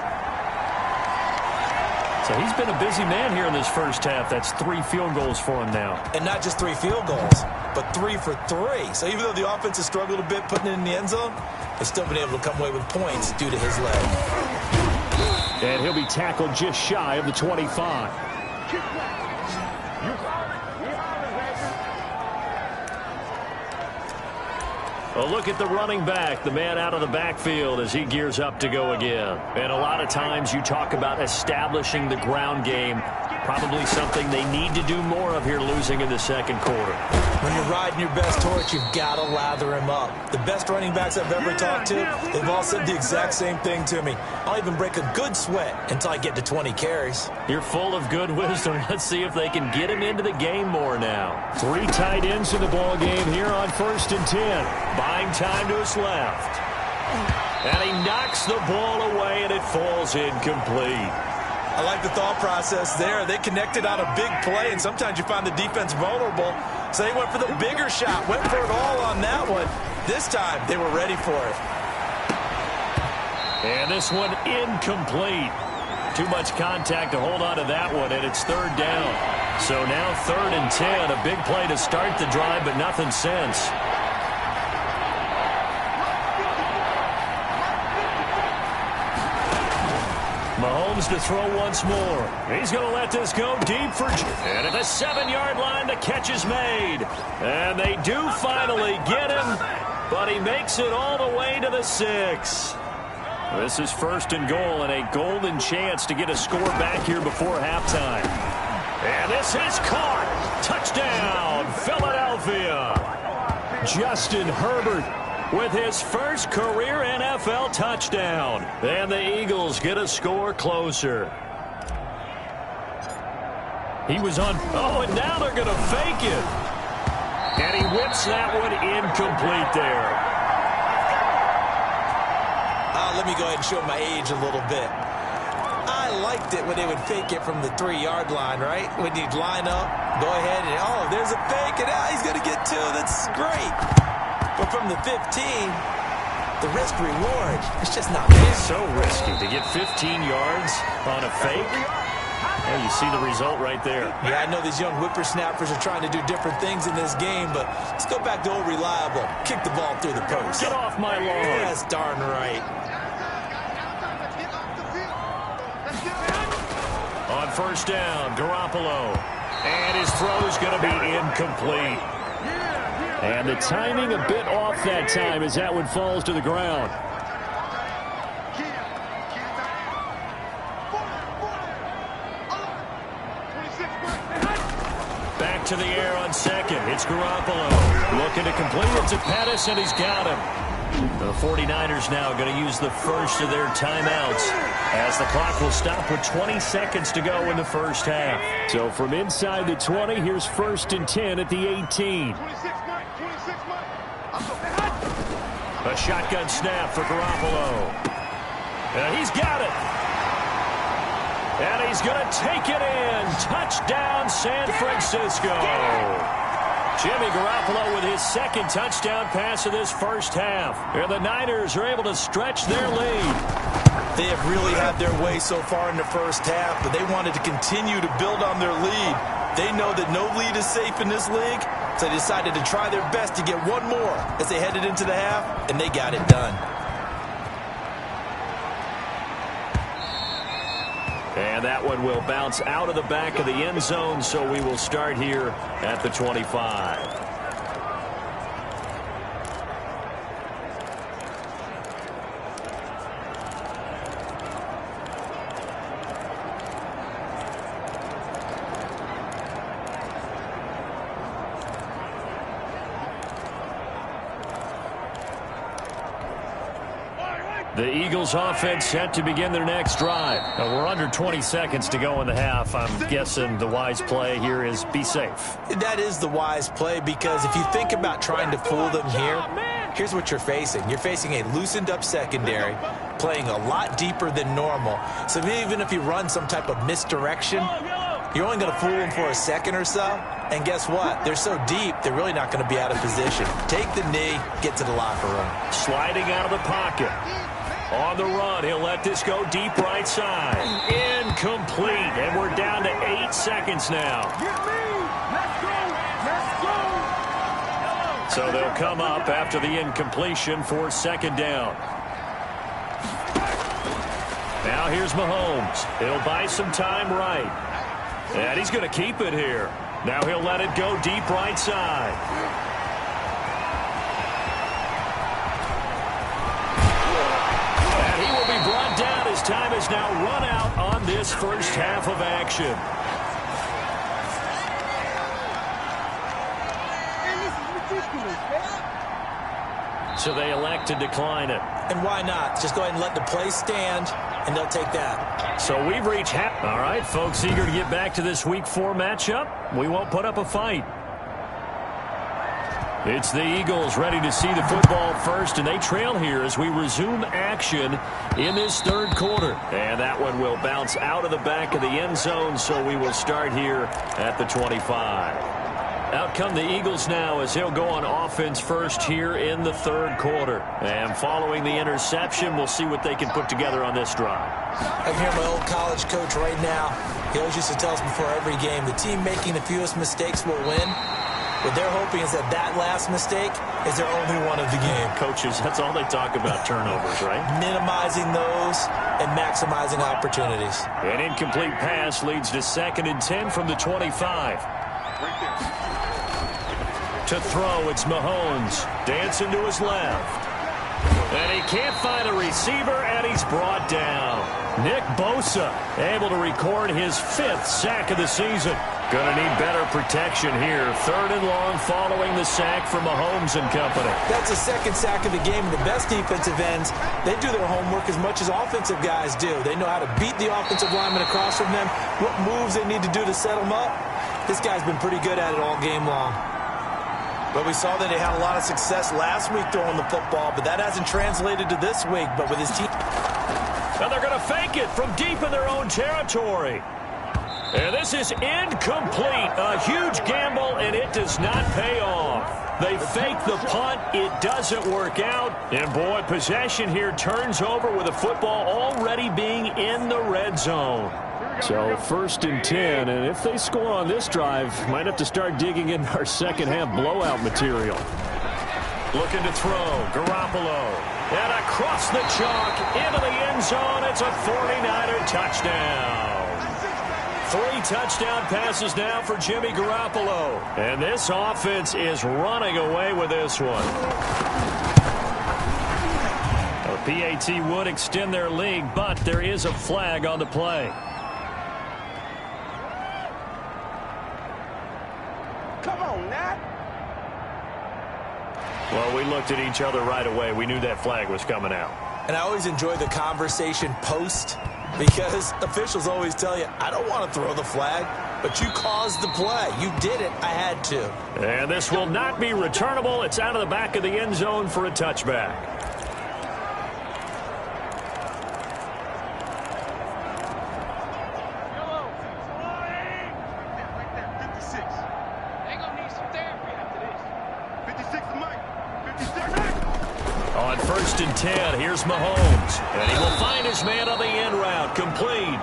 [SPEAKER 2] So he's been a busy man here in this first half. That's 3 field goals for him now. And not just 3 field goals, but 3 for 3. So even though the offense has struggled a bit putting it in the end zone, they've still been able to come away with points due to his leg. And he'll be tackled just shy of the 25. A look at the running back, the man out of the backfield as he gears up to go again. And a lot of times you talk about establishing the ground game. Probably something they need to do more of here losing in the second quarter.
[SPEAKER 3] When you're riding your best torch, you've got to lather him up. The best running backs I've ever talked to, they've all said the exact same thing to me. I'll even break a good sweat until I get to 20 carries.
[SPEAKER 2] You're full of good wisdom. Let's see if they can get him into the game more now. 3 tight ends in the ball game here on 1st and 10. Buying time to his left. And he knocks the ball away, and it falls incomplete.
[SPEAKER 3] I like the thought process there. They connected on a big play, and sometimes you find the defense vulnerable. So they went for the bigger shot, went for it all on that one. This time, they were ready for it.
[SPEAKER 2] And this one incomplete. Too much contact to hold on to that one, and it's third down. So now 3rd and 10, a big play to start the drive, but nothing since. Mahomes to throw once more. He's going to let this go deep for... And at the 7-yard line, the catch is made. And they do finally get him, but he makes it all the way to the 6. This is 1st and goal and a golden chance to get a score back here before halftime. And this is caught. Touchdown, Philadelphia. Justin Herbert with his first career NFL touchdown. And the Eagles get a score closer. He was on... Oh, and now they're going to fake it. And he whips that one incomplete there.
[SPEAKER 3] Let me go ahead and show my age a little bit. I liked it when they would fake it from the 3-yard line, right? When you'd line up, go ahead and, oh, there's a fake, and he's going to get 2. That's great. But from the 15, the risk-reward, it's just not fair.
[SPEAKER 2] It's so risky to get 15 yards on a fake. Well, you see the result right there.
[SPEAKER 3] Yeah, I know these young whippersnappers are trying to do different things in this game, but let's go back to old reliable. Kick the ball through the post.
[SPEAKER 2] Get off my lawn.
[SPEAKER 3] That's darn right.
[SPEAKER 2] On first down, Garoppolo. And his throw is going to be incomplete. And the timing a bit off that time as that one falls to the ground. Back to the air on second. It's Garoppolo. Looking to complete it to Pettis, and he's got him. The 49ers now going to use the first of their timeouts as the clock will stop with 20 seconds to go in the first half. So from inside the 20, here's 1st and 10 at the 18. A shotgun snap for Garoppolo. And he's got it. And he's going to take it in. Touchdown, San Francisco. Jimmy Garoppolo with his 2nd touchdown pass of this first half. And the Niners are able to stretch their lead.
[SPEAKER 3] They have really had their way so far in the first half, but they wanted to continue to build on their lead. They know that no lead is safe in this league, so they decided to try their best to get one more as they headed into the half, and they got it done.
[SPEAKER 2] And that one will bounce out of the back of the end zone, so we will start here at the 25. The Eagles offense set to begin their next drive. Now we're under 20 seconds to go in the half. I'm guessing the wise play here is be safe.
[SPEAKER 3] That is the wise play, because if you think about trying to fool them here, here's what you're facing. You're facing a loosened up secondary, playing a lot deeper than normal. So even if you run some type of misdirection, you're only going to fool them for a second or so. And guess what? They're so deep, they're really not going to be out of position. Take the knee, get to the locker room.
[SPEAKER 2] Sliding out of the pocket. On the run, he'll let this go deep right side. Incomplete, and we're down to 8 seconds now. So they'll come up after the incompletion for 2nd down. Now here's Mahomes. He'll buy some time right. And he's going to keep it here. Now he'll let it go deep right side. Brought down as time is now run out on this first half of action. So they elect to decline it.
[SPEAKER 3] And why not? Just go ahead and let the play stand, and they'll take that.
[SPEAKER 2] So we've reached half. All right, folks, eager to get back to this Week 4 matchup. We won't put up a fight. It's the Eagles ready to see the football first, and they trail here as we resume action in this 3rd quarter. And that one will bounce out of the back of the end zone, so we will start here at the 25. Out come the Eagles now as he'll go on offense first here in the 3rd quarter. And following the interception, we'll see what they can put together on this drive.
[SPEAKER 3] I'm here, my old college coach right now. He always used to tell us before every game, the team making the fewest mistakes will win. What they're hoping is that last mistake is their only one of the game.
[SPEAKER 2] Coaches, that's all they talk about, turnovers, right?
[SPEAKER 3] Minimizing those and maximizing opportunities.
[SPEAKER 2] An incomplete pass leads to 2nd and 10 from the 25. To throw, it's Mahomes. Dancing to his left. And he can't find a receiver, and he's brought down. Nick Bosa able to record his 5th sack of the season. Going to need better protection here. 3rd and long following the sack from Mahomes and company.
[SPEAKER 3] That's the 2nd sack of the game. And the best defensive ends, they do their homework as much as offensive guys do. They know how to beat the offensive lineman across from them, what moves they need to do to set them up. This guy's been pretty good at it all game long. But we saw that they had a lot of success last week throwing the football, but that hasn't translated to this week. But with his team...
[SPEAKER 2] And they're going to fake it from deep in their own territory. And this is incomplete. A huge gamble, and it does not pay off. They fake the punt. It doesn't work out. And, boy, possession here turns over with the football already being in the red zone. So 1st and 10, and if they score on this drive, might have to start digging in our second half blowout material. Looking to throw, Garoppolo. And across the chalk, into the end zone, it's a 49er touchdown. 3 touchdown passes now for Jimmy Garoppolo. And this offense is running away with this one. A PAT would extend their lead, but there is a flag on the play. Well, we looked at each other right away. We knew that flag was coming out.
[SPEAKER 3] And I always enjoy the conversation post because officials always tell you, I don't want to throw the flag, but you caused the play. You did it. I had to.
[SPEAKER 2] And this will not be returnable. It's out of the back of the end zone for a touchback. On 1st and 10, here's Mahomes. And he will find his man on the end route. Complete.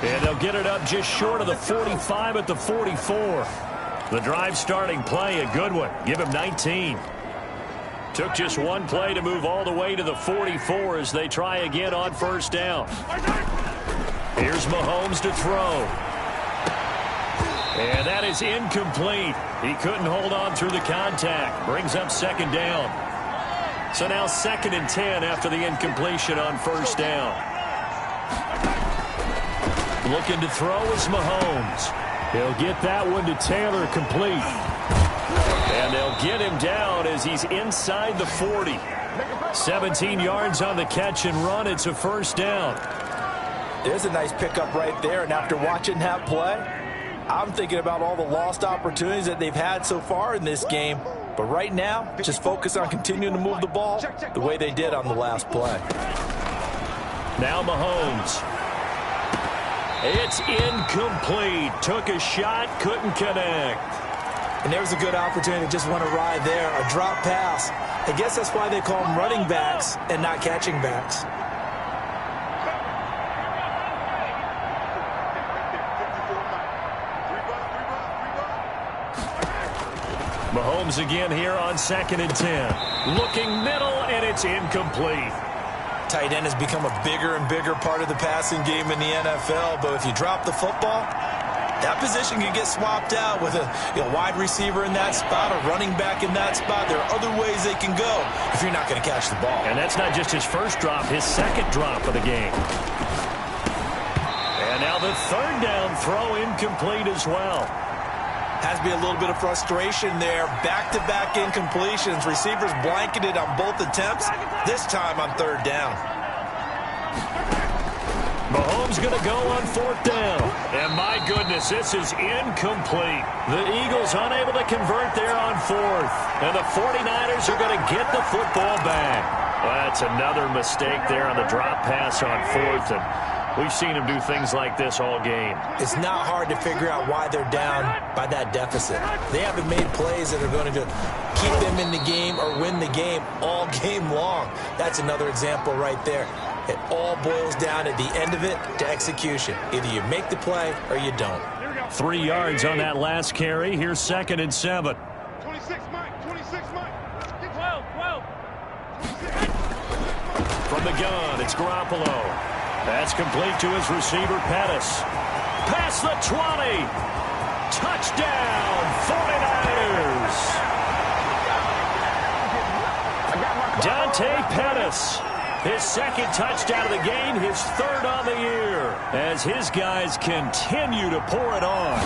[SPEAKER 2] And they'll get it up just short of the 45 at the 44. The drive starting play, a good one. Give him 19. Took just one play to move all the way to the 44 as they try again on 1st down. Here's Mahomes to throw. And that is incomplete. He couldn't hold on through the contact. Brings up 2nd down. So now 2nd and 10 after the incompletion on 1st down. Looking to throw is Mahomes. He'll get that one to Taylor, complete. And they'll get him down as he's inside the 40. 17 yards on the catch and run. It's a 1st down.
[SPEAKER 3] There's a nice pickup right there. And after watching that play, I'm thinking about all the lost opportunities that they've had so far in this game. But right now, just focus on continuing to move the ball the way they did on the last play.
[SPEAKER 2] Now Mahomes. It's incomplete. Took a shot, couldn't connect.
[SPEAKER 3] And there's a good opportunity to just want to ride there. A drop pass. I guess that's why they call them running backs and not catching backs.
[SPEAKER 2] Mahomes again here on 2nd and 10. Looking middle, and it's incomplete.
[SPEAKER 3] Tight end has become a bigger and bigger part of the passing game in the NFL, but if you drop the football, that position can get swapped out with a wide receiver in that spot, a running back in that spot. There are other ways they can go if you're not going to catch the ball.
[SPEAKER 2] And that's not just his first drop, his 2nd drop of the game. And now the 3rd down throw incomplete as well.
[SPEAKER 3] Has to be a little bit of frustration there. Back-to-back incompletions. Receivers blanketed on both attempts. This time on 3rd down.
[SPEAKER 2] Mahomes going to go on 4th down. And my goodness, this is incomplete. The Eagles unable to convert there on 4th. And the 49ers are going to get the football back. Well, that's another mistake there on the drop pass on 4th. And we've seen him do things like this all game.
[SPEAKER 3] It's not hard to figure out why they're down by that deficit. They haven't made plays that are going to keep them in the game or win the game all game long. That's another example right there. It all boils down at the end of it to execution. Either you make the play or you don't.
[SPEAKER 2] 3 yards on that last carry. Here's 2nd and 7.
[SPEAKER 4] 26, Mike. 26, Mike. 12.
[SPEAKER 2] From the gun, it's Garoppolo. That's complete to his receiver, Pettis. Past the 20. Touchdown, 49ers. Dante Pettis. His 2nd touchdown of the game, his 3rd on the year, as his guys continue to pour it on.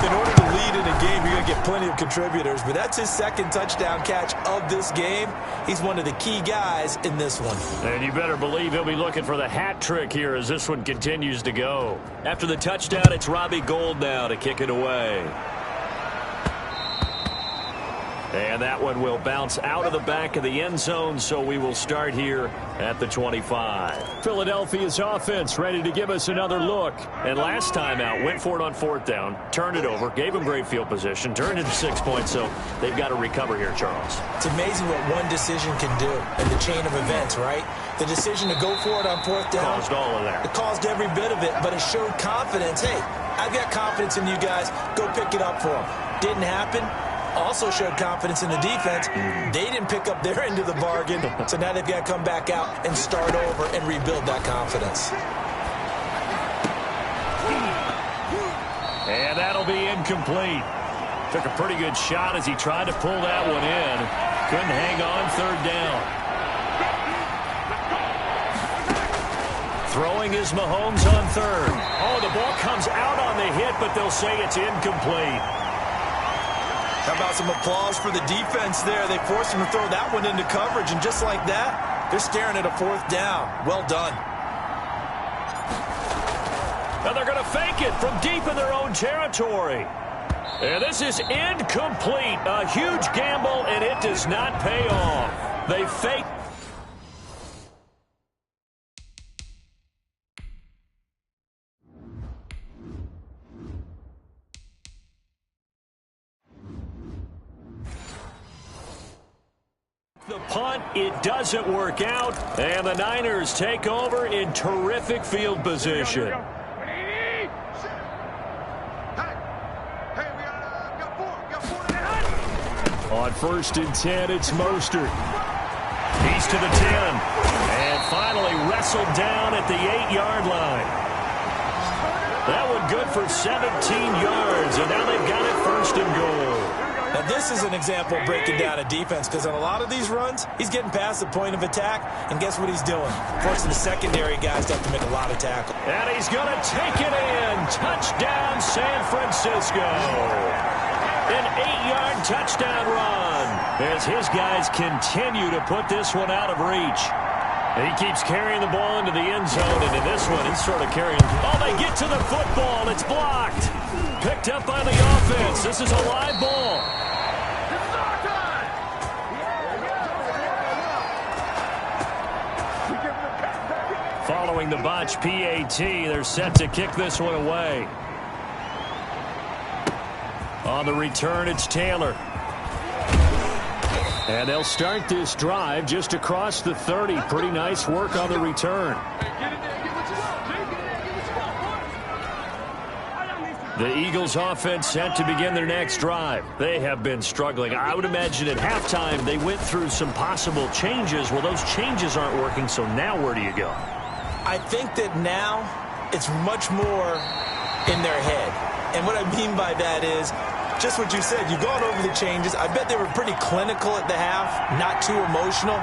[SPEAKER 3] In order to lead in a game, you're going to get plenty of contributors, but that's his 2nd touchdown catch of this game. He's one of the key guys in this one.
[SPEAKER 2] And you better believe he'll be looking for the hat trick here as this one continues to go. After the touchdown, it's Robbie Gould now to kick it away. And that one will bounce out of the back of the end zone, so we will start here at the 25. Philadelphia's offense ready to give us another look. And last time out, went for it on 4th down, turned it over, gave them great field position, turned it to 6 points, so they've got to recover here, Charles.
[SPEAKER 3] It's amazing what one decision can do in the chain of events, right? The decision to go for it on 4th down.
[SPEAKER 2] Caused all of that.
[SPEAKER 3] It caused every bit of it, but it showed confidence. Hey, I've got confidence in you guys. Go pick it up for them. Didn't happen. Also showed confidence in the defense. They didn't pick up their end of the bargain, so now they've got to come back out and start over and rebuild that confidence.
[SPEAKER 2] And that'll be incomplete. Took a pretty good shot as he tried to pull that one in. Couldn't hang on 3rd down. Throwing is Mahomes on 3rd. Oh, the ball comes out on the hit, but they'll say it's incomplete.
[SPEAKER 3] How about some applause for the defense there? They forced him to throw that one into coverage, and just like that, they're staring at a 4th down. Well done.
[SPEAKER 2] And they're going to fake it from deep in their own territory. And this is incomplete. A huge gamble, and it does not pay off. They fake. The punt, it doesn't work out, and the Niners take over in terrific field position. On 1st and 10, it's Mostert. He's to the 10, and finally wrestled down at the 8-yard line. That one good for 17 yards, and now they've got it 1st and goal.
[SPEAKER 3] Now, this is an example of breaking down a defense, because on a lot of these runs, he's getting past the point of attack, and guess what he's doing? Forcing the secondary guys to have to make a lot of tackles.
[SPEAKER 2] And he's going to take it in. Touchdown, San Francisco. An 8-yard touchdown run as his guys continue to put this one out of reach. And he keeps carrying the ball into the end zone, and in this one, he's sort of carrying. Oh, they get to the football. It's blocked. Picked up by the offense. This is a live ball. Following the botch PAT, they're set to kick this one away. On the return, it's Taylor. And they'll start this drive just across the 30. Pretty nice work on the return. The Eagles offense set to begin their next drive. They have been struggling. I would imagine at halftime they went through some possible changes. Well, those changes aren't working, so now where do you go?
[SPEAKER 3] I think that now it's much more in their head. And what I mean by that is just what you said. You've gone over the changes. I bet they were pretty clinical at the half, not too emotional.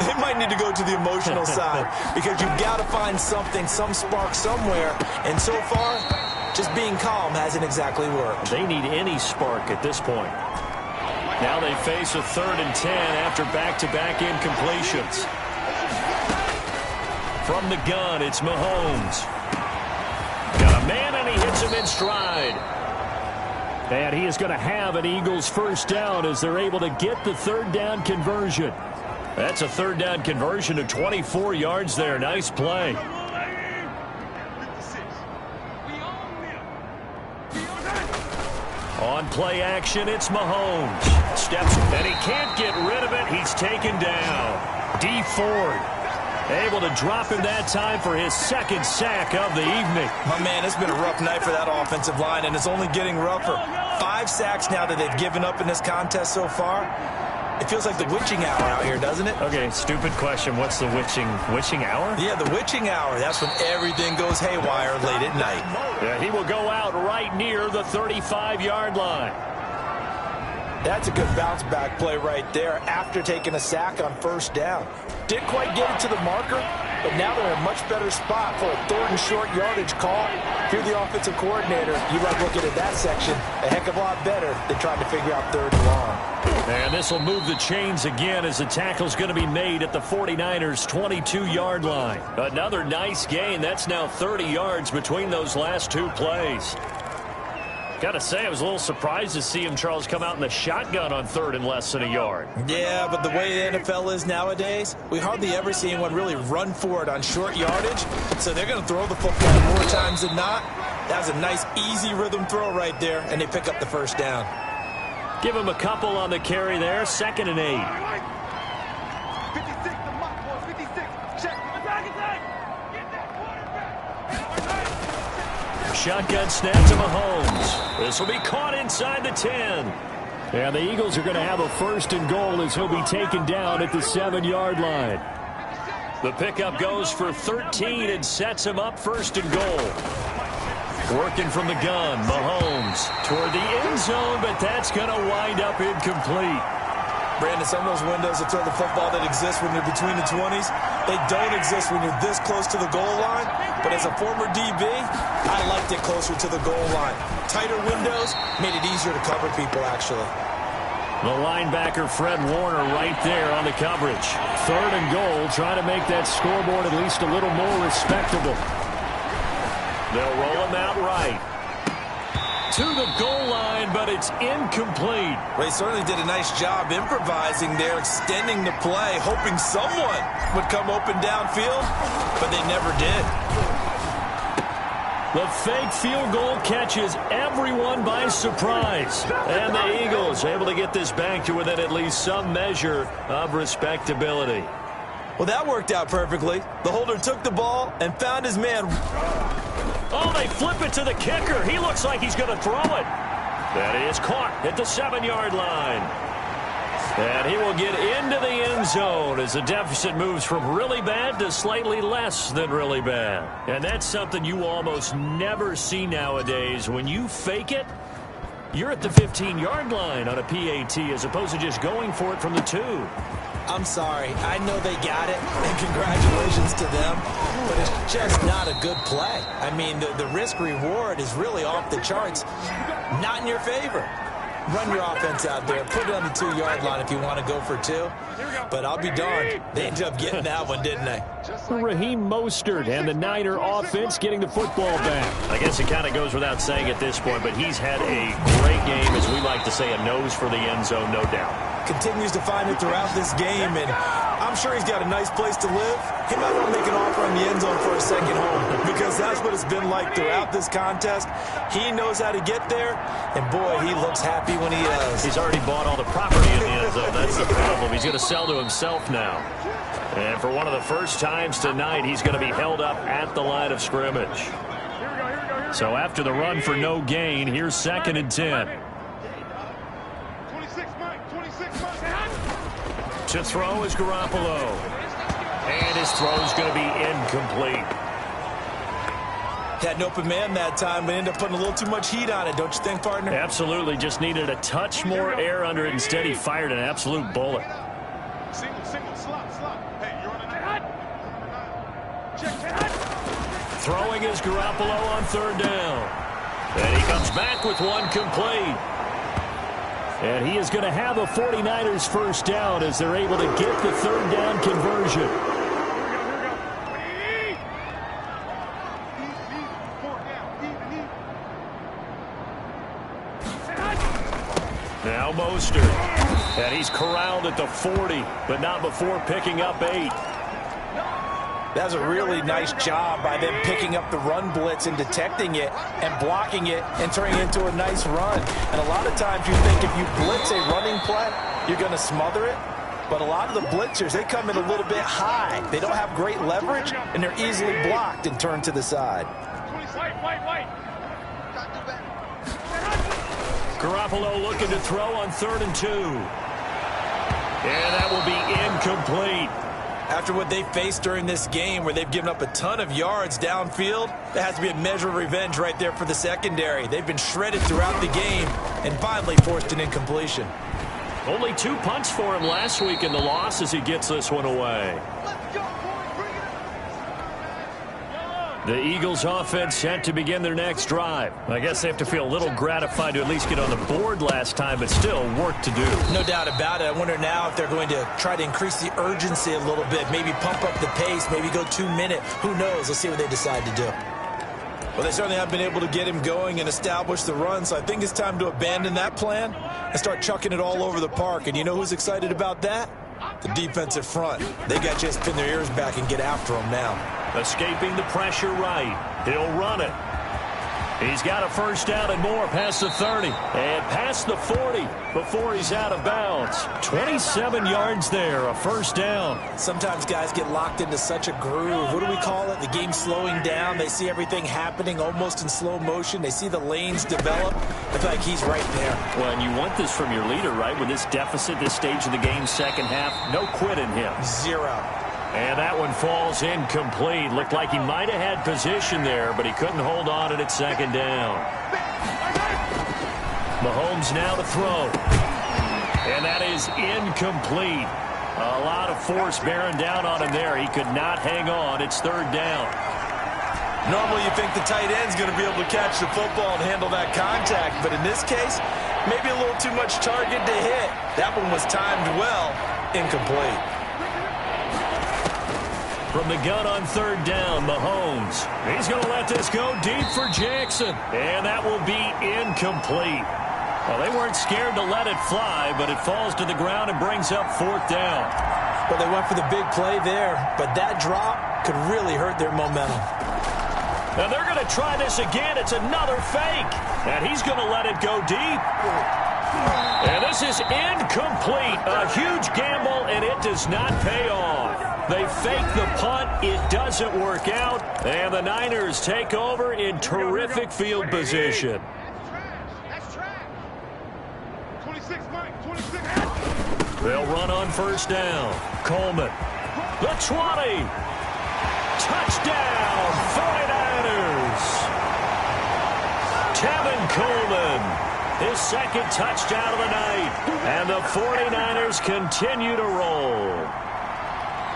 [SPEAKER 3] They might need to go to the emotional side because you've got to find something, some spark somewhere. And so far, just being calm hasn't exactly worked.
[SPEAKER 2] They need any spark at this point. Now they face a 3rd and 10 after back-to-back incompletions. From the gun, it's Mahomes. Got a man, and he hits him in stride. And he is going to have an Eagles 1st down as they're able to get the 3rd down conversion. That's a 3rd down conversion of 24 yards there. Nice play. On play action, it's Mahomes. Steps, and he can't get rid of it. He's taken down. Dee Ford able to drop him that time for his 2nd sack of the evening.
[SPEAKER 3] My man, it's been a rough night for that offensive line, and it's only getting rougher. 5 sacks now that they've given up in this contest so far. It feels like the witching hour out here, doesn't it?
[SPEAKER 2] Okay, stupid question. What's the witching hour?
[SPEAKER 3] Yeah, the witching hour. That's when everything goes haywire late at night.
[SPEAKER 2] Yeah, he will go out right near the 35-yard line.
[SPEAKER 3] That's a good bounce-back play right there after taking a sack on 1st down. Didn't quite get it to the marker, but now they're in a much better spot for a 3rd and short yardage call. If you're the offensive coordinator, you like looking at that section a heck of a lot better than trying to figure out 3rd and long.
[SPEAKER 2] And this will move the chains again as the tackle's going to be made at the 49ers' 22-yard line. Another nice gain. That's now 30 yards between those last 2 plays. Got to say, I was a little surprised to see him, Charles, come out in the shotgun on 3rd and less than a yard.
[SPEAKER 3] Yeah, but the way the NFL is nowadays, we hardly ever see anyone really run for it on short yardage. So they're going to throw the football more times than not. That was a nice, easy rhythm throw right there, and they pick up the 1st down.
[SPEAKER 2] Give him a couple on the carry there. 2nd and 8.
[SPEAKER 4] 56, the mock ball, 56. Check.
[SPEAKER 2] Shotgun snap to Mahomes. This will be caught inside the 10. And the Eagles are going to have a 1st and goal as he'll be taken down at the 7-yard line. The pickup goes for 13 and sets him up 1st and goal. Working from the gun, Mahomes toward the end zone, but that's going to wind up incomplete.
[SPEAKER 3] Brandon, some of those windows to throw the football that exist when you're between the 20s, they don't exist when you're this close to the goal line. But as a former DB, I liked it closer to the goal line. Tighter windows made it easier to cover people, actually.
[SPEAKER 2] The linebacker Fred Warner right there on the coverage. 3rd and goal, trying to make that scoreboard at least a little more respectable. They'll roll him out right. To the goal line, but it's incomplete.
[SPEAKER 3] They certainly did a nice job improvising there, extending the play, hoping someone would come open downfield, but they never did.
[SPEAKER 2] The fake field goal catches everyone by surprise. And the Eagles able to get this back to within at least some measure of respectability.
[SPEAKER 3] Well, that worked out perfectly. The holder took the ball and found his man.
[SPEAKER 2] Oh, they flip it to the kicker. He looks like he's going to throw it. That is caught at the 7-yard line. And he will get into the end zone as the deficit moves from really bad to slightly less than really bad. And that's something you almost never see nowadays. When you fake it, you're at the 15-yard line on a PAT as opposed to just going for it from the 2.
[SPEAKER 3] I'm sorry. I know they got it, and congratulations to them, but it's just not a good play. I mean, the risk-reward is really off the charts, not in your favor. Run your offense out there. Put it on the 2-yard line if you want to go for 2. But I'll be darned. They ended up getting that one, didn't they?
[SPEAKER 2] Raheem Mostert and the Niner offense getting the football back. I guess it kind of goes without saying at this point, but he's had a great game, as we like to say, a nose for the end zone, no doubt.
[SPEAKER 3] Continues to find it throughout this game, and I'm sure he's got a nice place to live. He might want to make an offer on the end zone for a second home, because that's what it's been like throughout this contest. He knows how to get there, and boy, he looks happy when he does.
[SPEAKER 2] He's already bought all the property in the end zone. That's the problem. He's going to sell to himself now. And for one of the first times tonight, he's going to be held up at the line of scrimmage. So after the run for no gain, here's 2nd and 10.
[SPEAKER 4] 26, Mike. 26, Mike.
[SPEAKER 2] To throw is Garoppolo. And his throw is going to be incomplete.
[SPEAKER 3] Had an open man that time, but ended up putting a little too much heat on it, don't you think, partner?
[SPEAKER 2] Absolutely. Just needed a touch more air under it. Instead, he fired an absolute bullet.
[SPEAKER 4] Single, slot. Hey, you're on a 9. Check that.
[SPEAKER 2] Throwing is Garoppolo on 3rd down. And he comes back with one complete. And he is going to have a 49ers first down as they're able to get the 3rd down conversion.
[SPEAKER 4] Here we go.
[SPEAKER 2] Now Mostert. And he's corralled at the 40, but not before picking up 8.
[SPEAKER 3] That's a really nice job by them picking up the run blitz and detecting it and blocking it and turning it into a nice run. And a lot of times you think if you blitz a running play, you're going to smother it. But a lot of the blitzers, they come in a little bit high. They don't have great leverage, and they're easily blocked and turned to the side.
[SPEAKER 4] White.
[SPEAKER 2] Garoppolo looking to throw on 3rd and 2. And that will be incomplete.
[SPEAKER 3] After what they faced during this game where they've given up a ton of yards downfield, there has to be a measure of revenge right there for the secondary. They've been shredded throughout the game and finally forced an incompletion.
[SPEAKER 2] Only 2 punts for him last week in the loss as he gets this one away. The Eagles offense set to begin their next drive. I guess they have to feel a little gratified to at least get on the board last time, but still work to do.
[SPEAKER 3] No doubt about it. I wonder now if they're going to try to increase the urgency a little bit, maybe pump up the pace, maybe go 2-minute. Who knows? Let's see what they decide to do. Well, they certainly have been able to get him going and establish the run, so I think it's time to abandon that plan and start chucking it all over the park. And you know who's excited about that? The defensive front. They got to just pin their ears back and get after him now.
[SPEAKER 2] Escaping the pressure right. He'll run it. He's got a first down and more past the 30 and past the 40 before he's out of bounds. 27 yards there, a first down.
[SPEAKER 3] Sometimes guys get locked into such a groove. What do we call it? The game slowing down. They see everything happening almost in slow motion. They see the lanes develop. I feel like he's right there.
[SPEAKER 2] Well, and you want this from your leader, right? With this deficit, this stage of the game, second half, no quit in him.
[SPEAKER 3] 0.
[SPEAKER 2] And that one falls incomplete. Looked like he might have had position there, but he couldn't hold on at it second down. Mahomes now to throw. And that is incomplete. A lot of force bearing down on him there. He could not hang on. It's 3rd down.
[SPEAKER 3] Normally you think the tight end's going to be able to catch the football and handle that contact, but in this case, maybe a little too much target to hit. That one was timed well, incomplete.
[SPEAKER 2] From the gun on third down, Mahomes. He's going to let this go deep for Jackson. And that will be incomplete. Well, they weren't scared to let it fly, but it falls to the ground and brings up fourth down.
[SPEAKER 3] Well, they went for the big play there, but that drop could really hurt their momentum.
[SPEAKER 2] Now they're going to try this again. It's another fake. And he's going to let it go deep. And this is incomplete. A huge gamble, and it does not pay off. They fake the punt. It doesn't work out. And the Niners take over in terrific field position.
[SPEAKER 4] That's trash. 26, Mike. 26.
[SPEAKER 2] They'll run on first down. Coleman. The 20. Touchdown, 49ers. Tevin Coleman. His second touchdown of the night. And the 49ers continue to roll.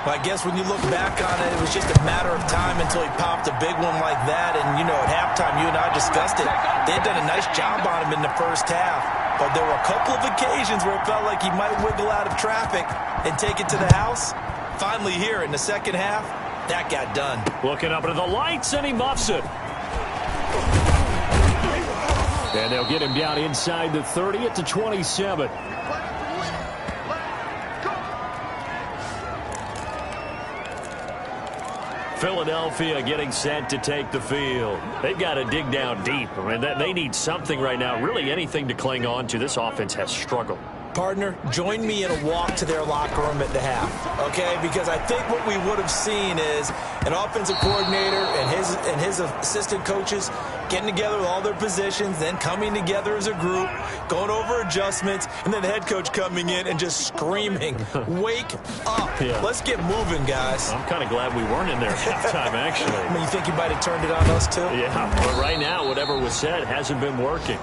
[SPEAKER 3] Well, I guess when you look back on it, it was just a matter of time until he popped a big one like that. And, you know, at halftime, you and I discussed it. They had done a nice job on him in the first half. But there were a couple of occasions where it felt like he might wiggle out of traffic and take it to the house. Finally here in the second half, that got done.
[SPEAKER 2] Looking up into the lights, and he muffs it. And they'll get him down inside the 30 at the 27. Philadelphia getting set to take the field. They've got to dig down deep. I mean, they need something right now, really anything to cling on to. This offense has struggled.
[SPEAKER 3] Partner, join me in a walk to their locker room at the half, okay? Because I think what we would have seen is an offensive coordinator and his assistant coaches getting together with all their positions, then coming together as a group, going over adjustments, and then the head coach coming in and just screaming, wake up. Yeah. Let's get moving, guys.
[SPEAKER 2] I'm kind of glad we weren't in there at halftime, actually.
[SPEAKER 3] I mean, you think you might have turned it on us, too?
[SPEAKER 2] Yeah, but right now, whatever was said hasn't been working.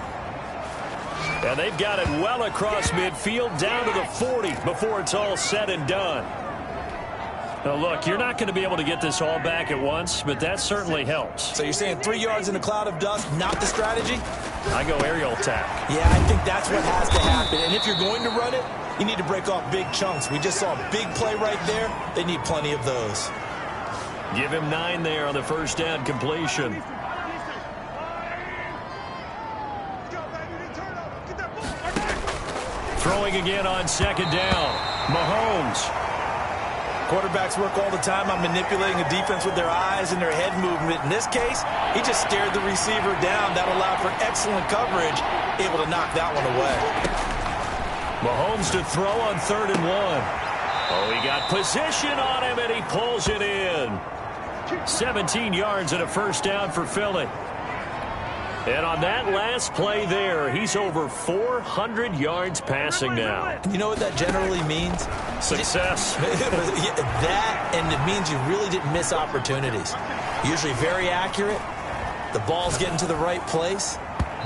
[SPEAKER 2] And they've got it well across midfield, down to the 40 before it's all said and done. Now, look, you're not going to be able to get this all back at once, but that certainly helps.
[SPEAKER 3] So you're saying 3 yards in a cloud of dust, not the strategy?
[SPEAKER 2] I go aerial attack.
[SPEAKER 3] Yeah, I think that's what has to happen. And if you're going to run it, you need to break off big chunks. We just saw a big play right there. They need plenty of those.
[SPEAKER 2] Give him 9 there on the first down completion. Throwing again on second down. Mahomes.
[SPEAKER 3] Quarterbacks work all the time on manipulating a defense with their eyes and their head movement. In this case, he just stared the receiver down. That allowed for excellent coverage, able to knock that one away.
[SPEAKER 2] Mahomes to throw on 3rd and 1. Oh, he got position on him, and he pulls it in. 17 yards and a first down for Philly. And on that last play there, he's over 400 yards passing now.
[SPEAKER 3] You know what that generally means?
[SPEAKER 2] Success.
[SPEAKER 3] That, and it means you really didn't miss opportunities. Usually very accurate. The ball's getting to the right place.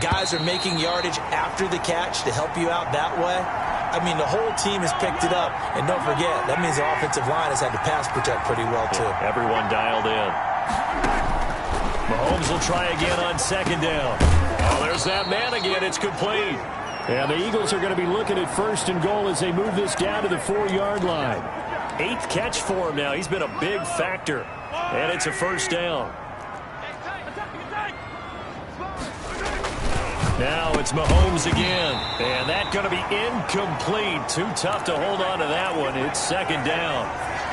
[SPEAKER 3] Guys are making yardage after the catch to help you out that way. I mean, the whole team has picked it up. And don't forget, that means the offensive line has had to pass protect pretty well, too.
[SPEAKER 2] Yeah, everyone dialed in. Mahomes will try again on second down. Oh, there's that man again. It's complete. And the Eagles are going to be looking at 1st and goal as they move this down to the 4-yard line. 8th catch for him now. He's been a big factor. And it's a first down. Now it's Mahomes again. And that's going to be incomplete. Too tough to hold on to that one. It's second down.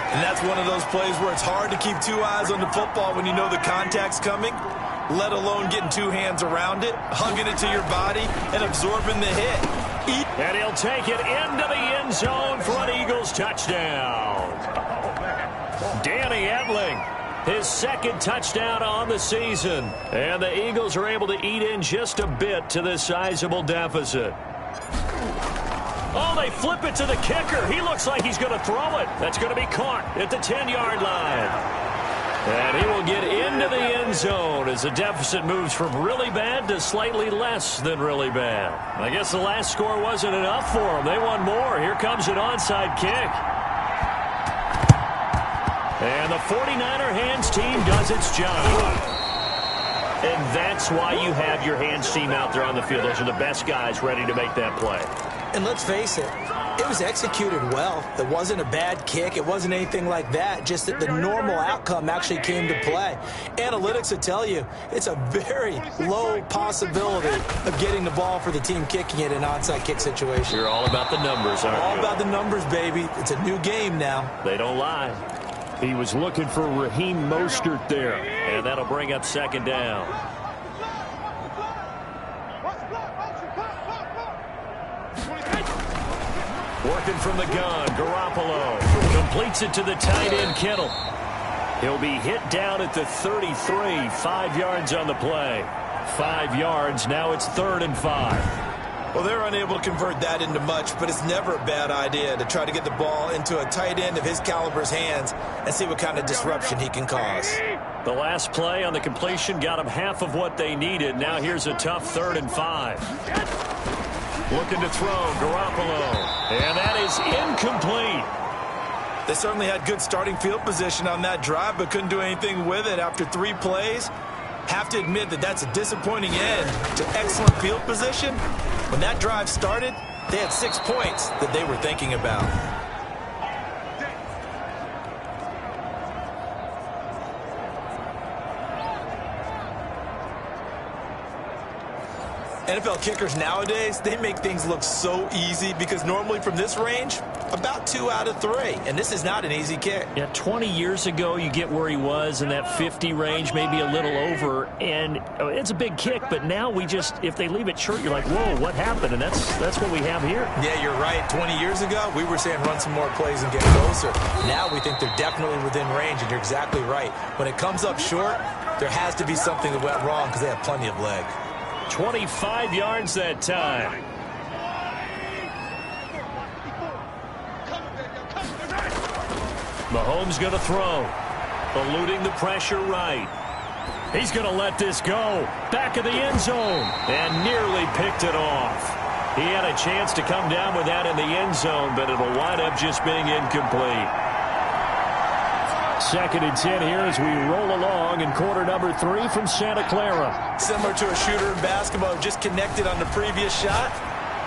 [SPEAKER 3] And that's one of those plays where it's hard to keep 2 eyes on the football when you know the contact's coming, let alone getting 2 hands around it, hugging it to your body, and absorbing the hit.
[SPEAKER 2] And he'll take it into the end zone for an Eagles touchdown. Danny Etling, his 2nd touchdown on the season. And the Eagles are able to eat in just a bit to this sizable deficit. Oh, they flip it to the kicker. He looks like he's going to throw it. That's going to be caught at the 10-yard line. And he will get into the end zone as the deficit moves from really bad to slightly less than really bad. I guess the last score wasn't enough for them. They won more. Here comes an onside kick. And the 49er hands team does its job. And that's why you have your hands team out there on the field. Those are the best guys ready to make that play.
[SPEAKER 3] And let's face it, it was executed well. It wasn't a bad kick. It wasn't anything like that. Just that the normal outcome actually came to play. Analytics will tell you it's a very low possibility of getting the ball for the team kicking it in an onside kick situation.
[SPEAKER 2] You're all about the numbers, aren't you?
[SPEAKER 3] All about the numbers, baby. It's a new game now.
[SPEAKER 2] They don't lie. He was looking for Raheem Mostert there, and that'll bring up second down. Working from the gun, Garoppolo completes it to the tight end, Kittle. He'll be hit down at the 33, 5 yards on the play. 5 yards, now it's 3rd and 5.
[SPEAKER 3] Well, they're unable to convert that into much, but it's never a bad idea to try to get the ball into a tight end of his caliber's hands and see what kind of disruption he can cause.
[SPEAKER 2] The last play on the completion got them half of what they needed. Now here's a tough 3rd and 5. Looking to throw, Garoppolo. And that is incomplete.
[SPEAKER 3] They certainly had good starting field position on that drive, but couldn't do anything with it after 3 plays. Have to admit that that's a disappointing end to excellent field position. When that drive started, they had 6 points that they were thinking about. NFL kickers nowadays, they make things look so easy because normally from this range, about 2 out of 3. And this is not an easy kick.
[SPEAKER 2] Yeah, 20 years ago, you get where he was in that 50 range, maybe a little over. And it's a big kick, but now we just, if they leave it short, you're like, whoa, what happened? And that's what we have here.
[SPEAKER 3] Yeah, you're right. 20 years ago, we were saying run some more plays and get closer. Now we think they're definitely within range, and you're exactly right. When it comes up short, there has to be something that went wrong because they have plenty of leg.
[SPEAKER 2] 25 yards that time. Mahomes going to throw. Eluding the pressure right. He's going to let this go. Back of the end zone. And nearly picked it off. He had a chance to come down with that in the end zone, but it'll wind up just being incomplete. 2nd and 10 here as we roll along in quarter number 3 from Santa Clara.
[SPEAKER 3] Similar to a shooter in basketball who just connected on the previous shot.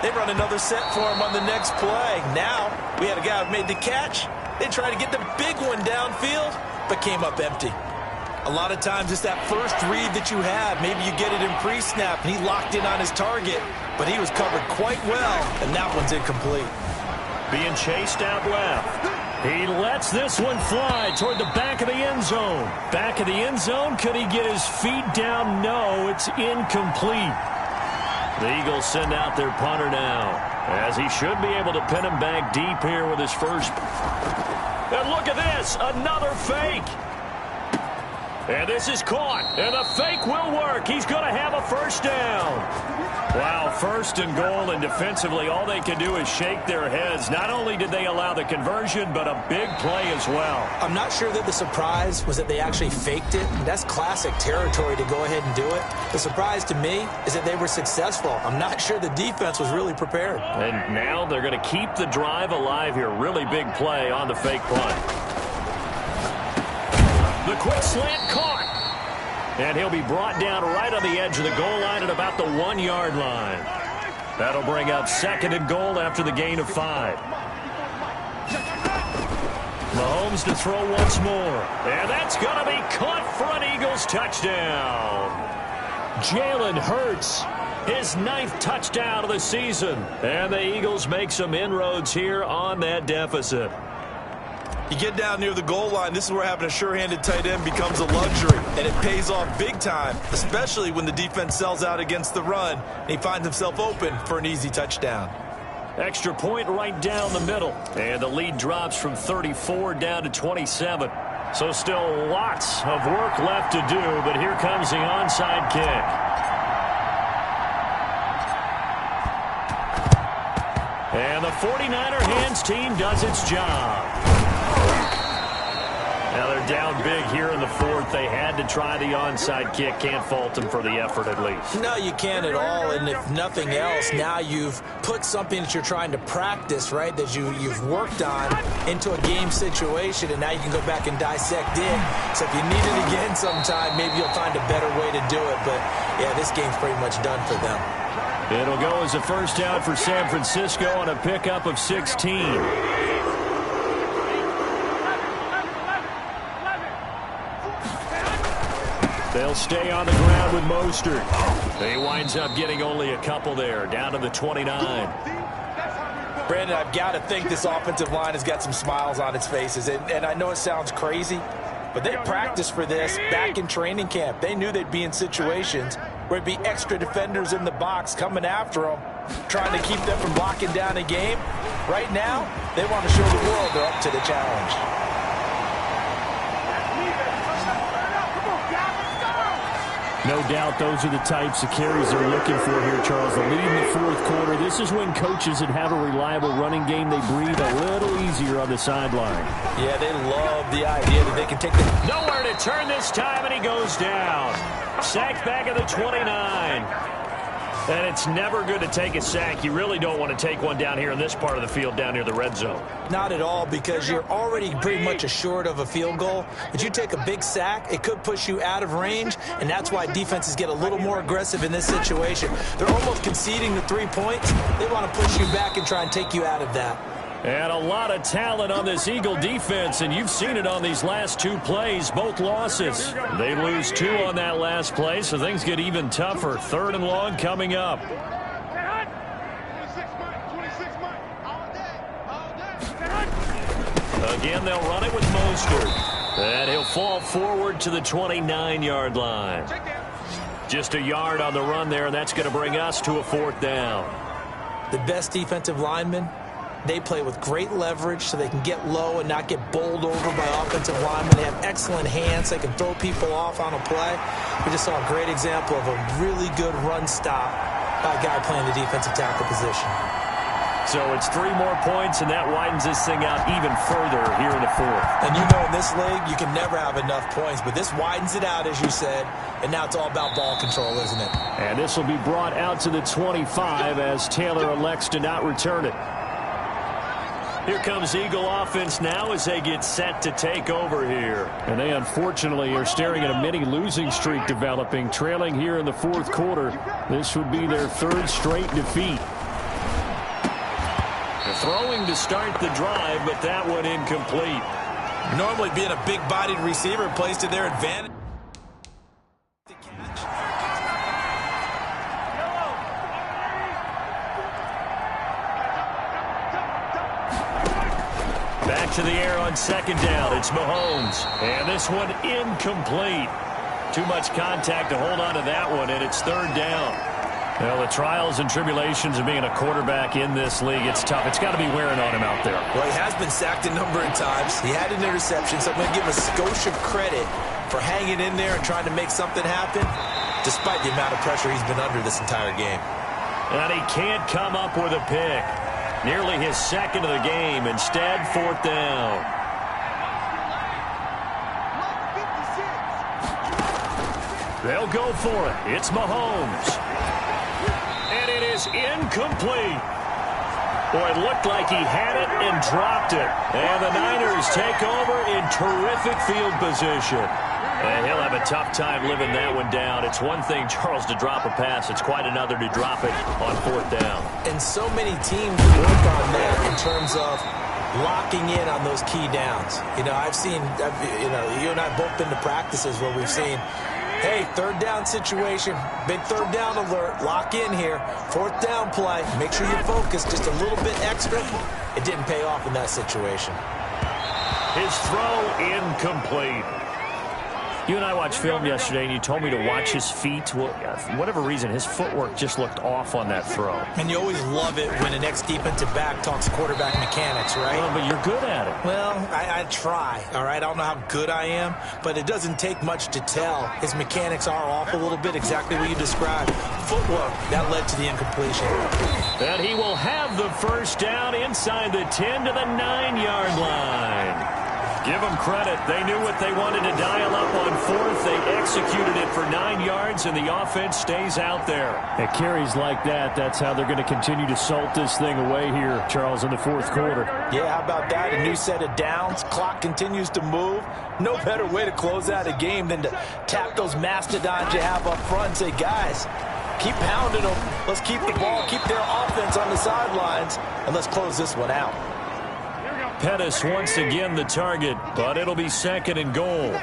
[SPEAKER 3] They run another set for him on the next play. Now, we had a guy who made the catch. They tried to get the big one downfield, but came up empty. A lot of times it's that first read that you have. Maybe you get it in pre-snap, and he locked in on his target, but he was covered quite well, and that one's incomplete.
[SPEAKER 2] Being chased out left. He lets this one fly toward the back of the end zone. Back of the end zone, could he get his feet down? No, it's incomplete. The Eagles send out their punter now, as he should be able to pin him back deep here with his first. And look at this, another fake. And this is caught, and the fake will work. He's going to have a first down. Wow, 1st and goal, and defensively all they can do is shake their heads. Not only did they allow the conversion, but a big play as well.
[SPEAKER 3] I'm not sure that the surprise was that they actually faked it. That's classic territory to go ahead and do it. The surprise to me is that they were successful. I'm not sure the defense was really prepared.
[SPEAKER 2] And now they're going to keep the drive alive here. Really big play on the fake punt. The quick slant caught. And he'll be brought down right on the edge of the goal line at about the 1-yard line. That'll bring up 2nd and goal after the gain of 5. Mahomes to throw once more. And that's going to be caught for an Eagles touchdown. Jalen Hurts, his 9th touchdown of the season. And the Eagles make some inroads here on that deficit.
[SPEAKER 3] You get down near the goal line, this is where having a sure-handed tight end becomes a luxury, and it pays off big time, especially when the defense sells out against the run, and he finds himself open for an easy touchdown.
[SPEAKER 2] Extra point right down the middle, and the lead drops from 34 down to 27. So still lots of work left to do, but here comes the onside kick. And the 49er hands team does its job. Now they're down big here in the fourth. They had to try the onside kick. Can't fault them for the effort at least.
[SPEAKER 3] No, you can't at all. And if nothing else, now you've put something that you're trying to practice, right, that you've worked on into a game situation, and now you can go back and dissect it. So if you need it again sometime, maybe you'll find a better way to do it. But, yeah, this game's pretty much done for them.
[SPEAKER 2] It'll go as a first down for San Francisco on a pickup of 16. They'll stay on the ground with Mostert. He winds up getting only a couple there, down to the 29.
[SPEAKER 3] Brandon, I've got to think this offensive line has got some smiles on its faces. And I know it sounds crazy, but they practiced for this back in training camp. They knew they'd be in situations where it'd be extra defenders in the box coming after them, trying to keep them from locking down a game. Right now, they want to show the world they're up to the challenge.
[SPEAKER 2] No doubt those are the types of carries they're looking for here, Charles. The lead in the fourth quarter. This is when coaches that have a reliable running game, they breathe a little easier on the sideline.
[SPEAKER 3] Yeah, they love the idea that they can take the...
[SPEAKER 2] Nowhere to turn this time, and he goes down. Sacked back at the 29. And it's never good to take a sack. You really don't want to take one down here in this part of the field, down near the red zone.
[SPEAKER 3] Not at all, because you're already pretty much assured of a field goal. If you take a big sack, it could push you out of range, and that's why defenses get a little more aggressive in this situation. They're almost conceding the 3 points. They want to push you back and try and take you out of that.
[SPEAKER 2] And a lot of talent on this Eagle defense, and you've seen it on these last two plays, both losses. They lose 2 on that last play, so things get even tougher. 3rd and long coming up. Again, they'll run it with Mostert. And he'll fall forward to the 29-yard line. Just a yard on the run there, and that's going to bring us to a 4th down.
[SPEAKER 3] The best defensive linemen, they play with great leverage so they can get low and not get bowled over by offensive linemen. They have excellent hands. They can throw people off on a play. We just saw a great example of a really good run stop by a guy playing the defensive tackle position.
[SPEAKER 2] So it's 3 more points, and that widens this thing out even further here in the 4th.
[SPEAKER 3] And you know in this league, you can never have enough points, but this widens it out, as you said, and now it's all about ball control, isn't it?
[SPEAKER 2] And this will be brought out to the 25 as Taylor elects to not return it. Here comes Eagle offense now as they get set to take over here. And they unfortunately are staring at a mini losing streak developing, trailing here in the 4th quarter. This would be their 3rd straight defeat. They're throwing to start the drive, but that one incomplete.
[SPEAKER 3] Normally being a big-bodied receiver plays to their advantage.
[SPEAKER 2] Back to the air on 2nd down. It's Mahomes. And this one incomplete. Too much contact to hold on to that one, and it's 3rd down. Well, the trials and tribulations of being a quarterback in this league, it's tough. It's got to be wearing on him out there.
[SPEAKER 3] Well, he has been sacked a number of times. He had an interception, so I'm going to give a skosh of credit for hanging in there and trying to make something happen, despite the amount of pressure he's been under this entire game.
[SPEAKER 2] And he can't come up with a pick. Nearly his 2nd of the game. Instead, 4th down. They'll go for it. It's Mahomes. And it is incomplete. Boy, it looked like he had it and dropped it. And the Niners take over in terrific field position. And he'll have a tough time living that one down. It's one thing, Charles, to drop a pass. It's quite another to drop it on 4th down.
[SPEAKER 3] And so many teams work on that in terms of locking in on those key downs. You know, you and I have both been to practices where we've seen, hey, 3rd down situation, big 3rd down alert, lock in here, 4th down play, make sure you focus just a little bit extra. It didn't pay off in that situation.
[SPEAKER 2] His throw incomplete. You and I watched film yesterday, and you told me to watch his feet. Well, for whatever reason, his footwork just looked off on that throw.
[SPEAKER 3] And you always love it when an ex-defensive back talks quarterback mechanics, right?
[SPEAKER 2] Well, but you're good at it.
[SPEAKER 3] Well, I try, all right? I don't know how good I am, but it doesn't take much to tell. His mechanics are off a little bit, exactly what you described. Footwork, that led to the incompletion.
[SPEAKER 2] And he will have the 1st down inside the 10 to the 9-yard line. Give them credit. They knew what they wanted to dial up on fourth. They executed it for 9 yards, and the offense stays out there.
[SPEAKER 5] At carries like that, that's how they're going to continue to salt this thing away here, Charles, in the fourth quarter.
[SPEAKER 3] Yeah, how about that? A new set of downs. Clock continues to move. No better way to close out a game than to tap those mastodons you have up front and say, guys, keep pounding them. Let's keep the ball, keep their offense on the sidelines, and let's close this one out.
[SPEAKER 2] Pettis once again the target, but it'll be second and goal.
[SPEAKER 4] 26,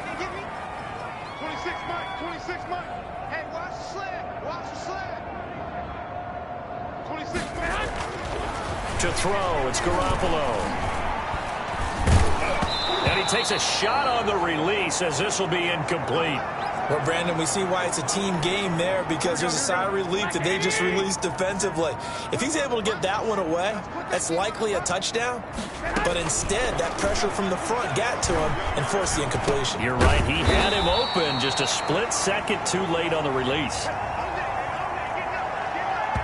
[SPEAKER 4] Mike. 26, Mike. Hey, watch the sled. Watch the sled. 26, Mike.
[SPEAKER 2] To throw, it's Garoppolo. And he takes a shot on the release as this will be incomplete.
[SPEAKER 3] Well, Brandon, we see why it's a team game there, because there's a sigh of relief that they just released defensively. If he's able to get that one away, that's likely a touchdown. But instead, that pressure from the front got to him and forced the incompletion.
[SPEAKER 2] You're right. He had him open, just a split second too late on the release.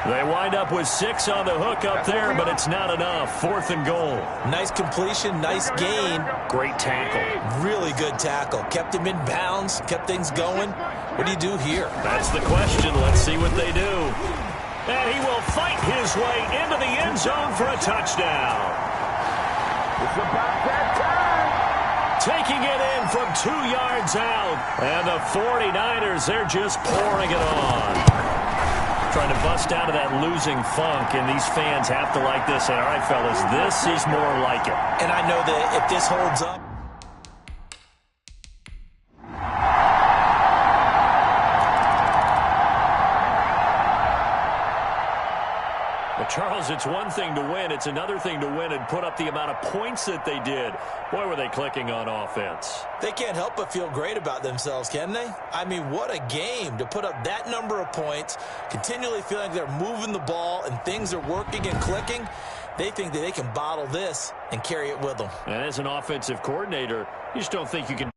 [SPEAKER 2] They wind up with 6 on the hook up there, but it's not enough. Fourth and goal.
[SPEAKER 3] Nice completion, nice gain.
[SPEAKER 2] Great tackle.
[SPEAKER 3] Really good tackle. Kept him in bounds, kept things going. What do you do here?
[SPEAKER 2] That's the question. Let's see what they do. And he will fight his way into the end zone for a touchdown.
[SPEAKER 6] It's about that time.
[SPEAKER 2] Taking it in from 2 yards out. And the 49ers, they're just pouring it on. Trying to bust out of that losing funk, and these fans have to like this. And all right, fellas, this is more like it.
[SPEAKER 3] And I know that if this holds up,
[SPEAKER 2] But Charles, it's one thing to win. It's another thing to win and put up the amount of points that they did. Boy, were they clicking on offense.
[SPEAKER 3] they can't help but feel great about themselves, can they? I mean, what a game to put up that number of points, continually feeling like they're moving the ball and things are working and clicking. They think that they can bottle this and carry it with them.
[SPEAKER 2] And as an offensive coordinator, you just don't think you can